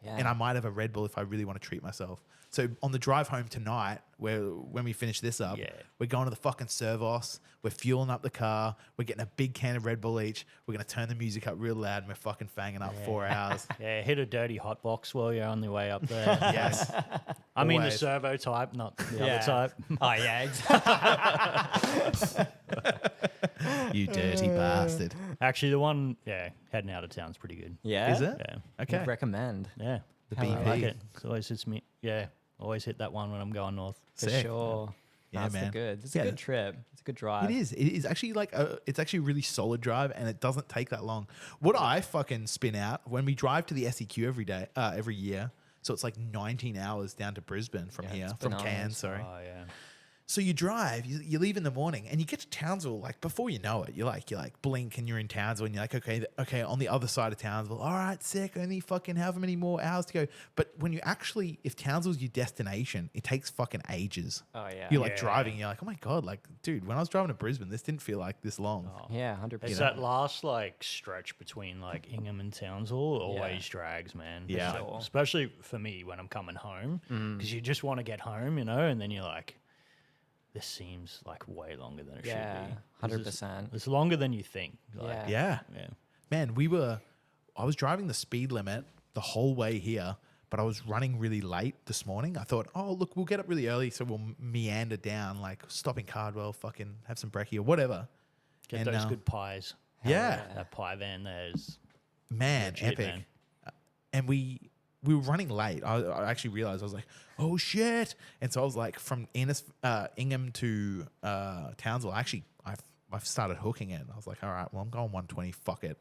Yeah. And I might have a Red Bull if I really want to treat myself. So on the drive home tonight, when we finish this up, Yeah. we're going to the fucking Servos. We're fueling up the car. We're getting a big can of Red Bull each. We're going to turn the music up real loud and we're fucking fanging up 4 hours. Yeah, hit a dirty hot box while you're on the way up there. Yes. I mean the Always. servo type, not the Yeah. other type. Oh yeah. Exactly. You dirty bastard. Actually, the one, heading out of town's pretty good. Yeah. Is it? Yeah, Okay. Would recommend yeah. The How BP. I like it. It always hits me. Yeah, always hit that one when I'm going north. for Sick. sure. Yeah, That's man. good. It's Yeah. a good trip. It's a good drive. It is. It is actually it's actually a really solid drive and it doesn't take that long. What I fucking spin out when we drive to the SEQ every year. So it's like 19 hours down to Brisbane from Yeah, here, it's from bananas. Cairns, sorry. Oh yeah. So you drive, you leave in the morning, and you get to Townsville. Like before you know it, you're like blink, and you're in Townsville, and you're like, okay, on the other side of Townsville. All right, sick. Only fucking however many more hours to go. But when you actually, if Townsville's your destination, it takes fucking ages. Oh yeah. You're like Yeah. driving, you're like, oh my god, like dude, when I was driving to Brisbane, this didn't feel like this long. Yeah, 100%. It's that last like stretch between like Ingham and Townsville always drags, man. Yeah. Like, Sure. especially for me when I'm coming home, because you just want to get home, and then you're like, this seems like way longer than it Yeah, should be. 100%. It's longer than you think. Like, Yeah. Yeah. yeah. Man, I was driving the speed limit the whole way here, but I was running really late this morning. I thought, oh, look, we'll get up really early, so we'll meander down, like stop in Cardwell, fucking have some brekkie or whatever. Get And, those good pies. Yeah. That pie van there's Man, legit, epic. man. And we were running late. I actually realized, I was like, oh shit. And so I was like, from Ingham to Townsville, I've started hooking it. I was like, all right, well, I'm going 120. Fuck it.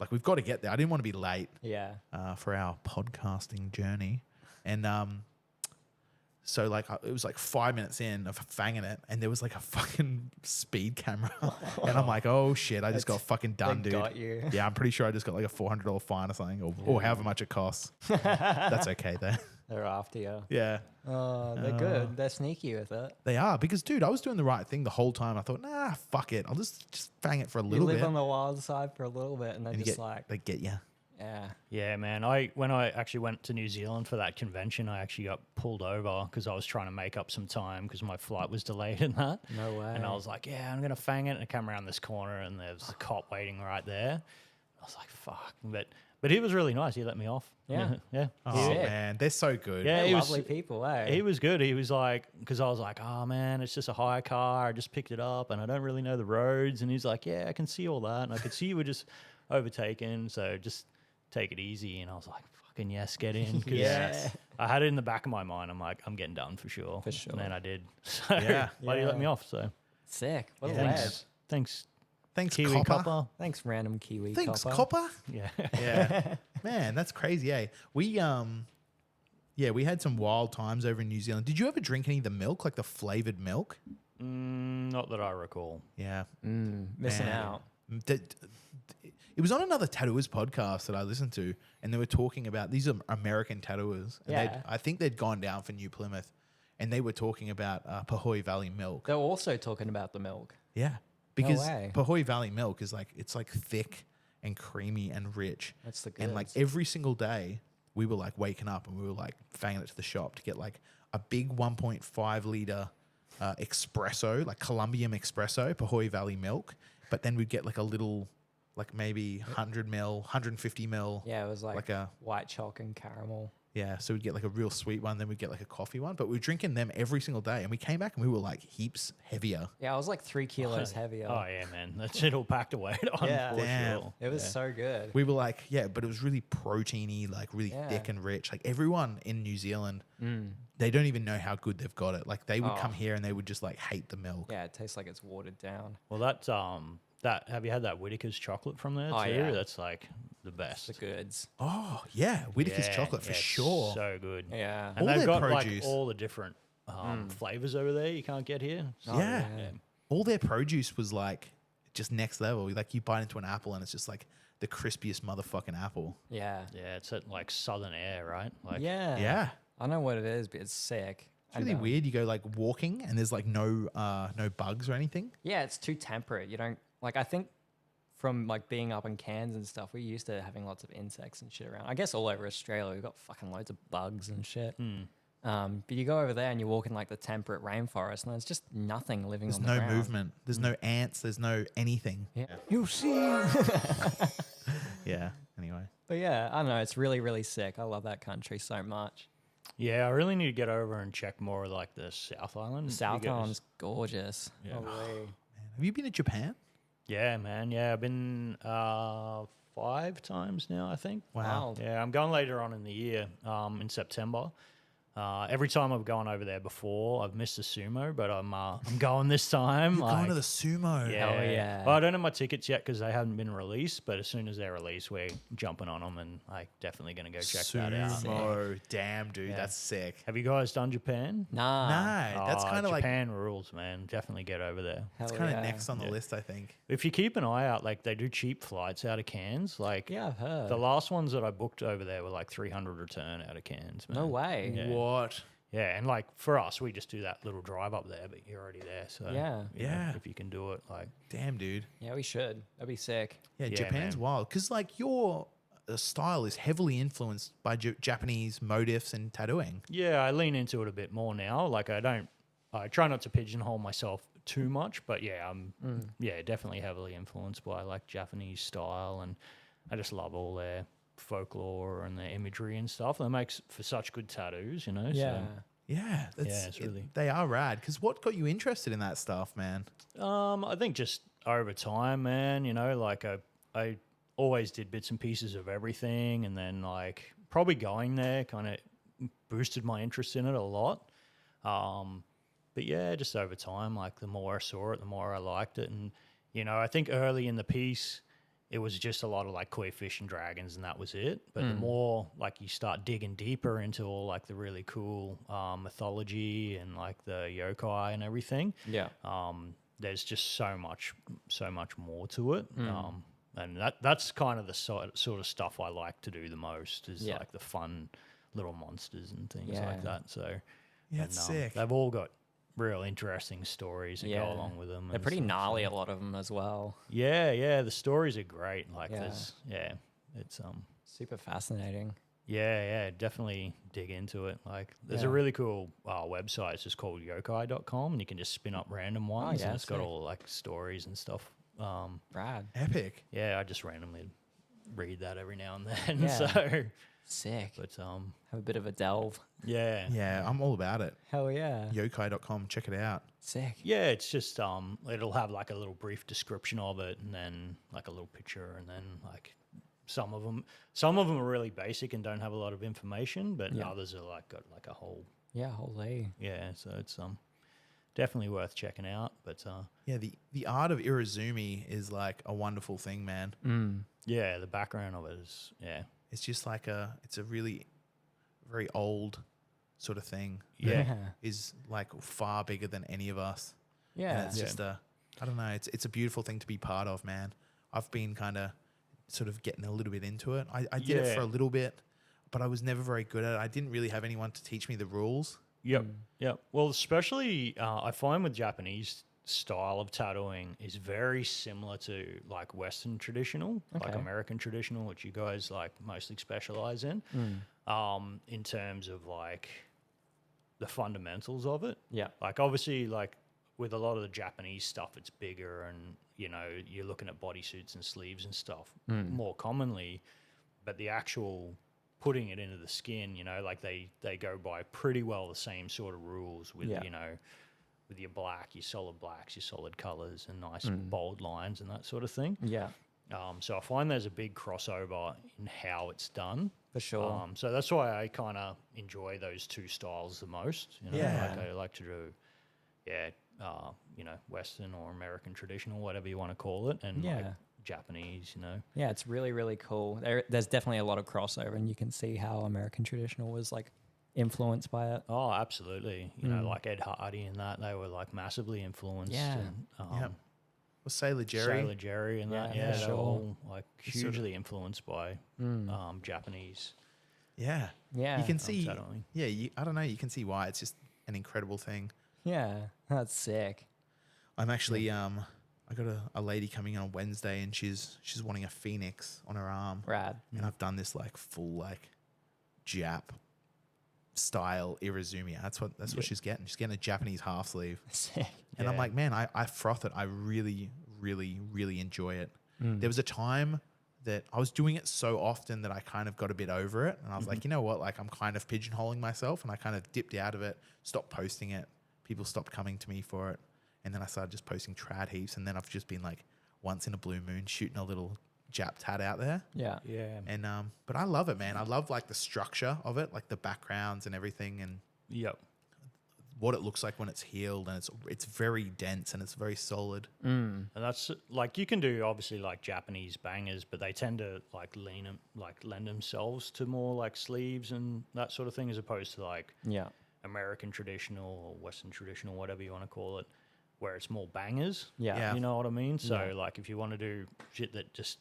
Like, we've got to get there. I didn't want to be late Yeah. for our podcasting journey. And so, like, it was like 5 minutes in of fanging it, and there was like a fucking speed camera. And I'm like, oh shit, I just got fucking done, They dude. got you. Yeah, I'm pretty sure I just got like a $400 fine or something, or however much it costs. That's okay, though. They're after you. Yeah, Oh, they're good. They're sneaky with it. they are. Because, dude, I was doing the right thing the whole time. I thought, nah, fuck it. I'll just fang it for a You little live bit. on the wild side for a little bit, and they're And you just get, like, they get you. yeah. Yeah, man. When I actually went to New Zealand for that convention, I actually got pulled over because I was trying to make up some time because my flight was delayed and that. No way. And I was like, yeah, I'm going to fang it. And I come around this corner and there's a cop waiting right there. I was like, fuck. But he was really nice. He let me off. Yeah. Yeah. Oh, Sick. man. They're so good. Yeah, They're he was- lovely people, eh? He was good. He was like, because I was like, oh man, it's just a hire car. I just picked it up and I don't really know the roads. And he's like, yeah, I can see all that. And I could see you were just overtaken. So just take it easy. And I was like, fucking yes, get in. 'Cause Yes. I had it in the back of my mind. I'm like, I'm getting done for sure. For sure. And then I did. So Yeah. Bloody let Yeah. me off. So Sick. What a Yeah. lad. thanks, Thanks, Kiwi Copper. Copper. Thanks, random Kiwi Thanks, copper. Copper. Yeah. Yeah. Man, that's crazy, eh? We had some wild times over in New Zealand. Did you ever drink any of the milk, like the flavored milk? Not that I recall. Yeah. Missing Man. out. It was on another tattooers podcast that I listened to, and they were talking about, these are American tattooers. And Yeah. I think they'd gone down for New Plymouth, and they were talking about Pahoi Valley milk. They're also talking about the milk. Yeah. Because way. Pahoi Valley milk is like, it's like thick and creamy and rich. That's the And like goods. every single day, we were like waking up and we were like fanging it to the shop to get like a big 1.5 liter espresso, like Colombian espresso, Pahoi Valley milk. But then we'd get like a little, like maybe 100 mil, 150 mil. Yeah, it was like a, white chalk and caramel. yeah. So we'd get like a real sweet one. Then we'd get like a coffee one. But we were drinking them every single day. And we came back and we were like heaps heavier. Yeah, I was like 3 kilos heavier. Oh yeah, man. That shit all packed away on Yeah. for Damn. sure. It was Yeah. so good. We were like, yeah, but it was really proteiny, like really Yeah. thick and rich. Like everyone in New Zealand, Mm. they don't even know how good they've got it. Like they would Oh. come here and they would just like hate the milk. Yeah, it tastes like it's watered down. Well, that have you had that Whitaker's chocolate from there Oh, too? yeah. That's like the best. The goods. Oh yeah, Whitaker's Yeah, chocolate for yeah, it's sure. So good. Yeah. And All they've their got produce. like all the different flavors over there you can't get here. So, Yeah. yeah. All their produce was like just next level. Like you bite into an apple and it's just like the crispiest motherfucking apple. Yeah. Yeah, it's at like Southern Air, right? Like, Yeah. Yeah. I know what it is, but it's sick. It's really weird. You go like walking and there's like no bugs or anything. Yeah, it's too temperate. You don't like. I think from like being up in Cairns and stuff, we're used to having lots of insects and shit around. I guess all over Australia, we've got fucking loads of bugs and shit. But you go over there and you walk in like the temperate rainforest, and there's just nothing living There's on the no ground. movement. There's no ants. There's no anything. Yeah. You see. Yeah. Anyway. But yeah, I don't know. It's really, really sick. I love that country so much. yeah, I really need to get over and check more of like the South Island. South You guys- Island's gorgeous. Yeah. Holy. Man, have you been to Japan? Yeah, man. Yeah, I've been 5 times now, I think. Wow. Yeah, I'm going later on in the year, in September. Every time I've gone over there before, I've missed the sumo, but I'm going this time. You're going to the sumo. Yeah. Hell yeah. Well, I don't have my tickets yet because they haven't been released, but as soon as they're released, we're jumping on them and definitely going to go check that out. Sumo. Damn, dude. Yeah. That's sick. Have you guys done Japan? Nah. No, that's kind of like, Japan rules, man. Definitely get over there. it's Hell kind of yeah. next on the Yeah. list, I think. If you keep an eye out, like they do cheap flights out of Cairns. Like Yeah, I've heard. the last ones that I booked over there were like 300 return out of Cairns. Man. No way. Yeah. What? Yeah, and like for us, we just do that little drive up there, but you're already there. So Yeah. you know, Yeah. if you can do it, like Damn, dude. Yeah, we should. That'd be sick. Yeah, Yeah, Japan's man. wild. Because, like, your style is heavily influenced by Japanese motifs and tattooing. yeah, I lean into it a bit more now. Like I try not to pigeonhole myself too much, but yeah, I'm definitely heavily influenced by like Japanese style, and I just love all their folklore and their imagery and stuff. That makes for such good tattoos, you know. Yeah. Yeah, it's really- they are rad. Because what got you interested in that stuff, man? I think just over time, man. You know, like I always did bits and pieces of everything, and then like probably going there kind of boosted my interest in it a lot. But yeah, just over time, like the more I saw it, the more I liked it, and you know, I think early in the piece, it was just a lot of like koi fish and dragons, and that was it. But the more like you start digging deeper into all like the really cool mythology and like the yokai and everything, Yeah. there's just so much more to it. And that's kind of the sort of stuff I like to do the most is Yeah. like the fun little monsters and things Yeah. like that. So Yeah, it's sick. they've all got real interesting stories that Yeah. go along with them. They're and pretty stuff, so- gnarly, a lot of them as well. Yeah, the stories are great. Like Yeah. it's Super fascinating. yeah, definitely dig into it. Like there's a Yeah. really cool website. It's just called yokai.com, and you can just spin up random ones, yeah, and it's got sick. all like stories and stuff. Rad. Epic. Yeah, I just randomly read that every now and then. Yeah. So, Sick. but Have a bit of a delve. yeah, Yeah, I'm all about it. Hell yeah. Yokai.com, check it out. Sick. yeah, it's just it'll have like a little brief description of it, and then like a little picture, and then like some of them are really basic and don't have a lot of information, but Yeah. others are like got like a whole Yeah, holy. yeah. So it's definitely worth checking out. But Yeah, the art of irezumi is like a wonderful thing, man. yeah, the background of it is It's just like it's a really very old sort of thing. yeah. Is like far bigger than any of us. And Yeah. it's just I don't know, it's a beautiful thing to be part of, man. I've been kind of sort of getting a little bit into it. I did it Yeah. for a little bit, but I was never very good at it. I didn't really have anyone to teach me the rules. Yep. Well, especially I find with Japanese style of tattooing is very similar to like Western traditional, like Okay. American traditional, which you guys like mostly specialize in terms of like the fundamentals of it. Yeah. Like obviously, like with a lot of the Japanese stuff, it's bigger, and you know you're looking at bodysuits and sleeves and stuff more commonly, but the actual putting it into the skin, you know, like they go by pretty well the same sort of rules with Yeah. you know, with your black, your solid blacks, your solid colors, and nice bold lines and that sort of thing. Yeah. So I find there's a big crossover in how it's done. For sure. So that's why I kind of enjoy those two styles the most. You know, Yeah. like I like to do, you know, Western or American traditional, whatever you want to call it, and like Yeah. Japanese. You know, Yeah, it's really, really cool. There's definitely a lot of crossover, and you can see how American traditional was like influenced by it. oh, absolutely. You know, like Ed Hardy and that, they were like massively influenced. Yeah. And, Yep. Was Sailor Jerry? Sailor Jerry and that. Yeah, Yeah, for they're sure. all like Sort of- hugely influenced by Japanese. Yeah. Yeah. You can see. tattooing. Yeah. I don't know. You can see why. It's just an incredible thing. Yeah, that's sick. I'm actually I got a lady coming in on Wednesday, and she's wanting a phoenix on her arm, Rad. and I've done this like full like Jap style irezumi. That's what she's getting. She's getting a Japanese half sleeve, Sick. and I'm Yeah. like, man, I froth it. I really, really, really enjoy it. There was a time that I was doing it so often that I kind of got a bit over it, and I was like, you know what? Like, I'm kind of pigeonholing myself, and I kind of dipped out of it, stopped posting it. People stopped coming to me for it. And then I started just posting trad heaps. And then I've just been like once in a blue moon shooting a little Jap tat out there. Yeah. Yeah. And but I love it, man. I love like the structure of it, like the backgrounds and everything, and Yep. what it looks like when it's healed. And it's very dense and it's very solid. And that's like you can do obviously like Japanese bangers, but they tend to like lend themselves to more like sleeves and that sort of thing, as opposed to like Yeah. American traditional or Western traditional, whatever you want to call it, where it's more bangers. Yeah. Yeah. You know what I mean? So Yeah. like if you want to do shit that just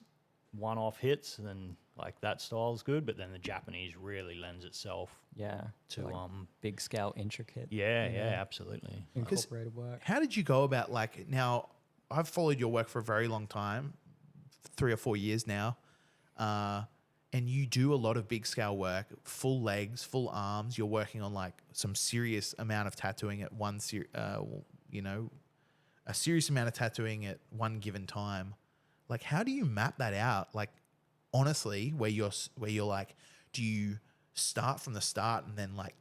one-off hits, then like that style's good. But then the Japanese really lends itself Yeah. to like big scale, intricate. yeah, absolutely. Incorporated work. How did you go about like now? I've followed your work for a very long time, 3 or 4 years now, and you do a lot of big scale work, full legs, full arms. You're working on like some serious amount of tattooing at a serious amount of tattooing at one given time. Like, how do you map that out? Like, honestly, where you're like, do you start from the start and then like,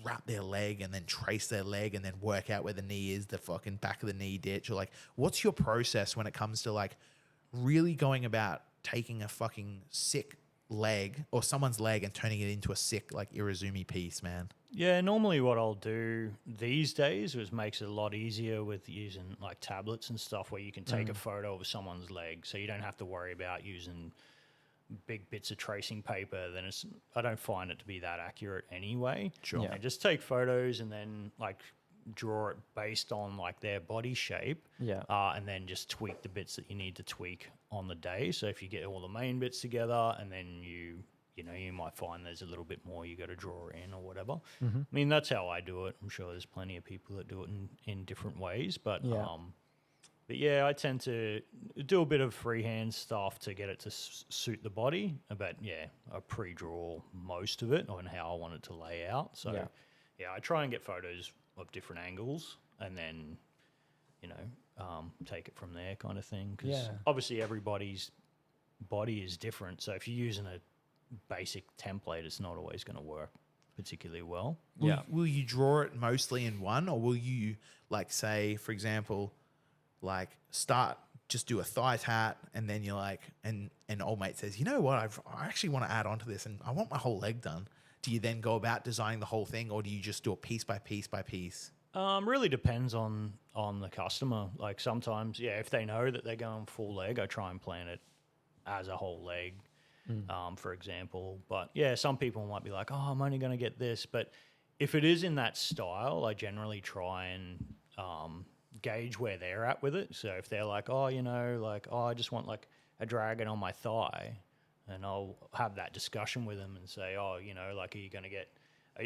wrap their leg and then trace their leg and then work out where the knee is, the fucking back of the knee ditch? Or like, what's your process when it comes to like really going about taking a fucking sick leg or someone's leg and turning it into a sick like irezumi piece, man? Yeah, normally what I'll do these days is makes it a lot easier with using like tablets and stuff where you can take a photo of someone's leg, so you don't have to worry about using big bits of tracing paper. Then I don't find it to be that accurate anyway. Sure. Yeah. And just take photos and then like draw it based on like their body shape. Yeah. And then just tweak the bits that you need to tweak on the day. So if you get all the main bits together and then you might find there's a little bit more you got to draw in or whatever. I mean, that's how I do it. I'm sure there's plenty of people that do it in different ways, but yeah, I tend to do a bit of freehand stuff to get it to suit the body. But yeah, I pre-draw most of it on how I want it to lay out. So yeah, I try and get photos of different angles and then, take it from there kind of thing. Because obviously everybody's body is different. So if you're using a basic template, it's not always going to work particularly well. Will you draw it mostly in one, or will you like say, for example, like just do a thigh tat, and then you're like, and old mate says, you know what, I actually want to add on to this, and I want my whole leg done. Do you then go about designing the whole thing, or do you just do it piece by piece by piece? Really depends on the customer. Like sometimes, if they know that they're going full leg, I try and plan it as a whole leg. For example. But yeah, some people might be like, oh, I'm only going to get this. But if it is in that style, I generally try and gauge where they're at with it. So if they're like, I just want like a dragon on my thigh, and I'll have that discussion with them and say, are you going to get,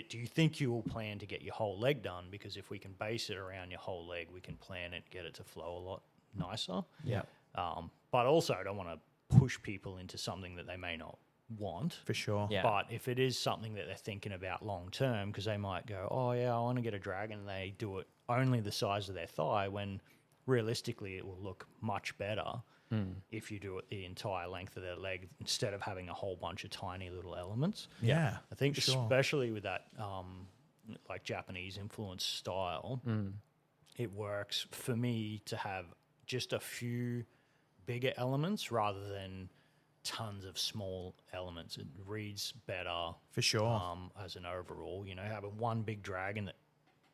do you think you will plan to get your whole leg done? Because if we can base it around your whole leg, we can plan it, get it to flow a lot nicer. Yeah. But also I don't want to push people into something that they may not want. For sure. Yeah. But if it is something that they're thinking about long term, because they might go, oh yeah, I want to get a dragon, and they do it only the size of their thigh, when realistically it will look much better if you do it the entire length of their leg instead of having a whole bunch of tiny little elements. Yeah. I think for sure. especially with that like Japanese influence style, it works for me to have just a few bigger elements rather than tons of small elements. It reads better For sure. as an overall, having one big dragon that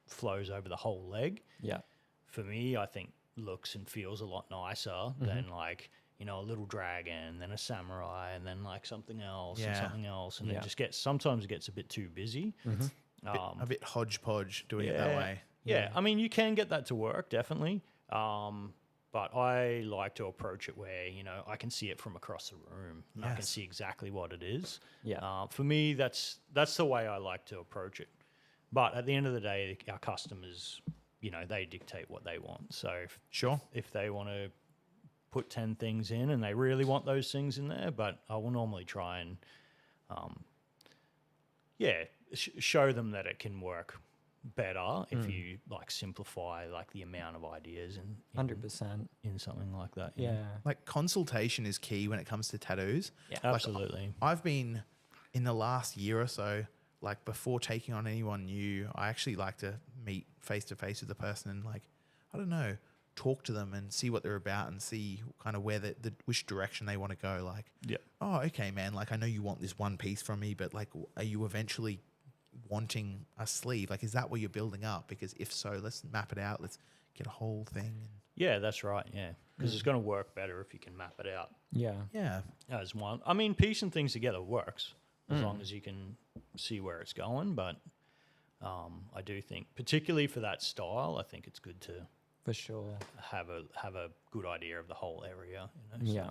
flows over the whole leg. Yeah. For me, I think looks and feels a lot nicer than like, a little dragon, then a samurai, and then like something else and Yeah. something else. And Yeah. it just sometimes it gets a bit too busy. A bit hodgepodge doing it that way. Yeah, I mean, you can get that to work, definitely. But I like to approach it where, you know, I can see it from across the room. And I can Yes. see exactly what it is. Yeah. For me, that's the way I like to approach it. But at the end of the day, our customers, you know, they dictate what they want. So Sure. if they want to put 10 things in and they really want those things in there, but I will normally try and, show them that it can work better if you like simplify like the amount of ideas and 100%. in something like that. Yeah. Like consultation is key when it comes to tattoos. Yeah. Absolutely. I've been in the last year or so, like before taking on anyone new, I actually like to meet face to face with the person and like, I don't know, talk to them and see what they're about and see kind of where which direction they want to go. Like, oh, okay, man. Like, I know you want this one piece from me, but like, are you eventually wanting a sleeve? Like, is that what you're building up? Because if so, let's map it out. Let's get a whole thing. Yeah, that's right. Yeah. Because it's going to work better if you can map it out Yeah. Yeah. as one. I mean, piecing things together works as long as you can see where it's going. But I do think, particularly for that style, I think it's good to For sure. have a good idea of the whole area. You know? Yeah.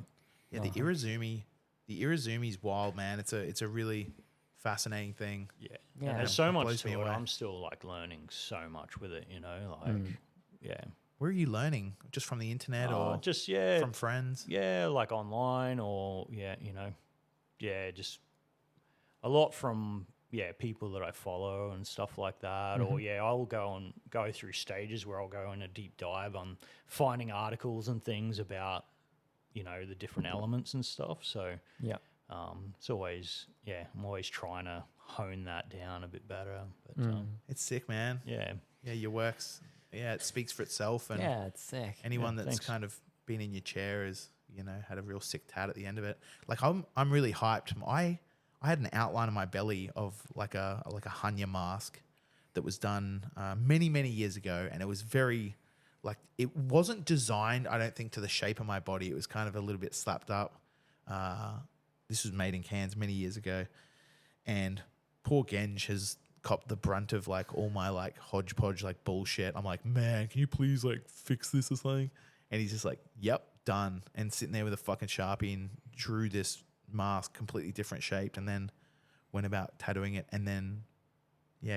Yeah. The Irazumi's wild, man. It's a really fascinating thing. Yeah. Yeah. And there's so It much blows me to it. away. I'm still like learning so much with it, you know, like, yeah. Where are you learning? Just from the internet or Just, from friends? yeah, like online or, you know, just a lot from, people that I follow and stuff like that. Or, I'll go through stages where I'll go in a deep dive on finding articles and things about, you know, the different elements and stuff. So, Yeah. it's always, I'm always trying to hone that down a bit better. But, It's sick, man. yeah. Yeah, your work's it speaks for itself. And Yeah, it's sick. anyone Yeah, that's thanks. kind of been in your chair is, you know, had a real sick tat at the end of it. Like I'm really hyped. I had an outline on my belly of like a Hanya mask that was done many years ago, and it was very like it wasn't designed, I don't think, to the shape of my body. It was kind of a little bit slapped up. This was made in Cairns many years ago, and poor Genji has copped the brunt of like all my like hodgepodge like bullshit. I'm like, man, can you please like fix this or something? And he's just like, yep, done. And sitting there with a fucking Sharpie and drew this mask completely different shaped, and then went about tattooing it, and then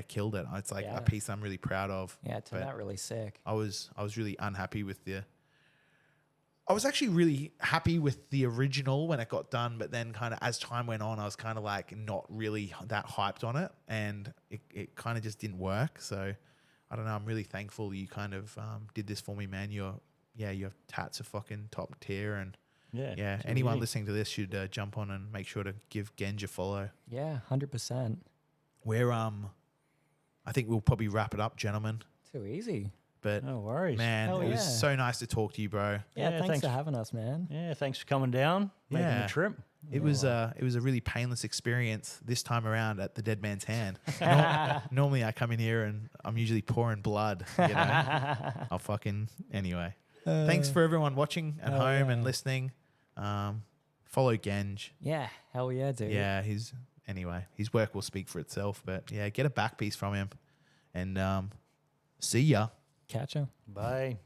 killed it. It's like a piece I'm really proud of. Yeah, it turned But out really sick. I was really unhappy with I was actually really happy with the original when it got done, but then kind of as time went on, I was kind of like not really that hyped on it, and it kind of just didn't work. So I don't know. I'm really thankful you kind of did this for me, man. Your tats are fucking top tier, and It's anyone really- listening to this should jump on and make sure to give Genji a follow. Yeah, 100%. We're I think we'll probably wrap it up, gentlemen. Too easy. But No worries. man, Hell it was yeah. so nice to talk to you, bro. Yeah, Yeah, thanks thanks. for having us, man. Yeah, thanks for coming down, making Yeah. the trip. It was a really painless experience this time around at the Dead Man's Hand. Normally I come in here and I'm usually pouring blood. You know? I'll fucking anyway. Thanks for everyone watching at home and listening. Follow Genji. Yeah, hell yeah, dude. Yeah, his work will speak for itself. But yeah, get a back piece from him, and see ya. Catch ya. Bye.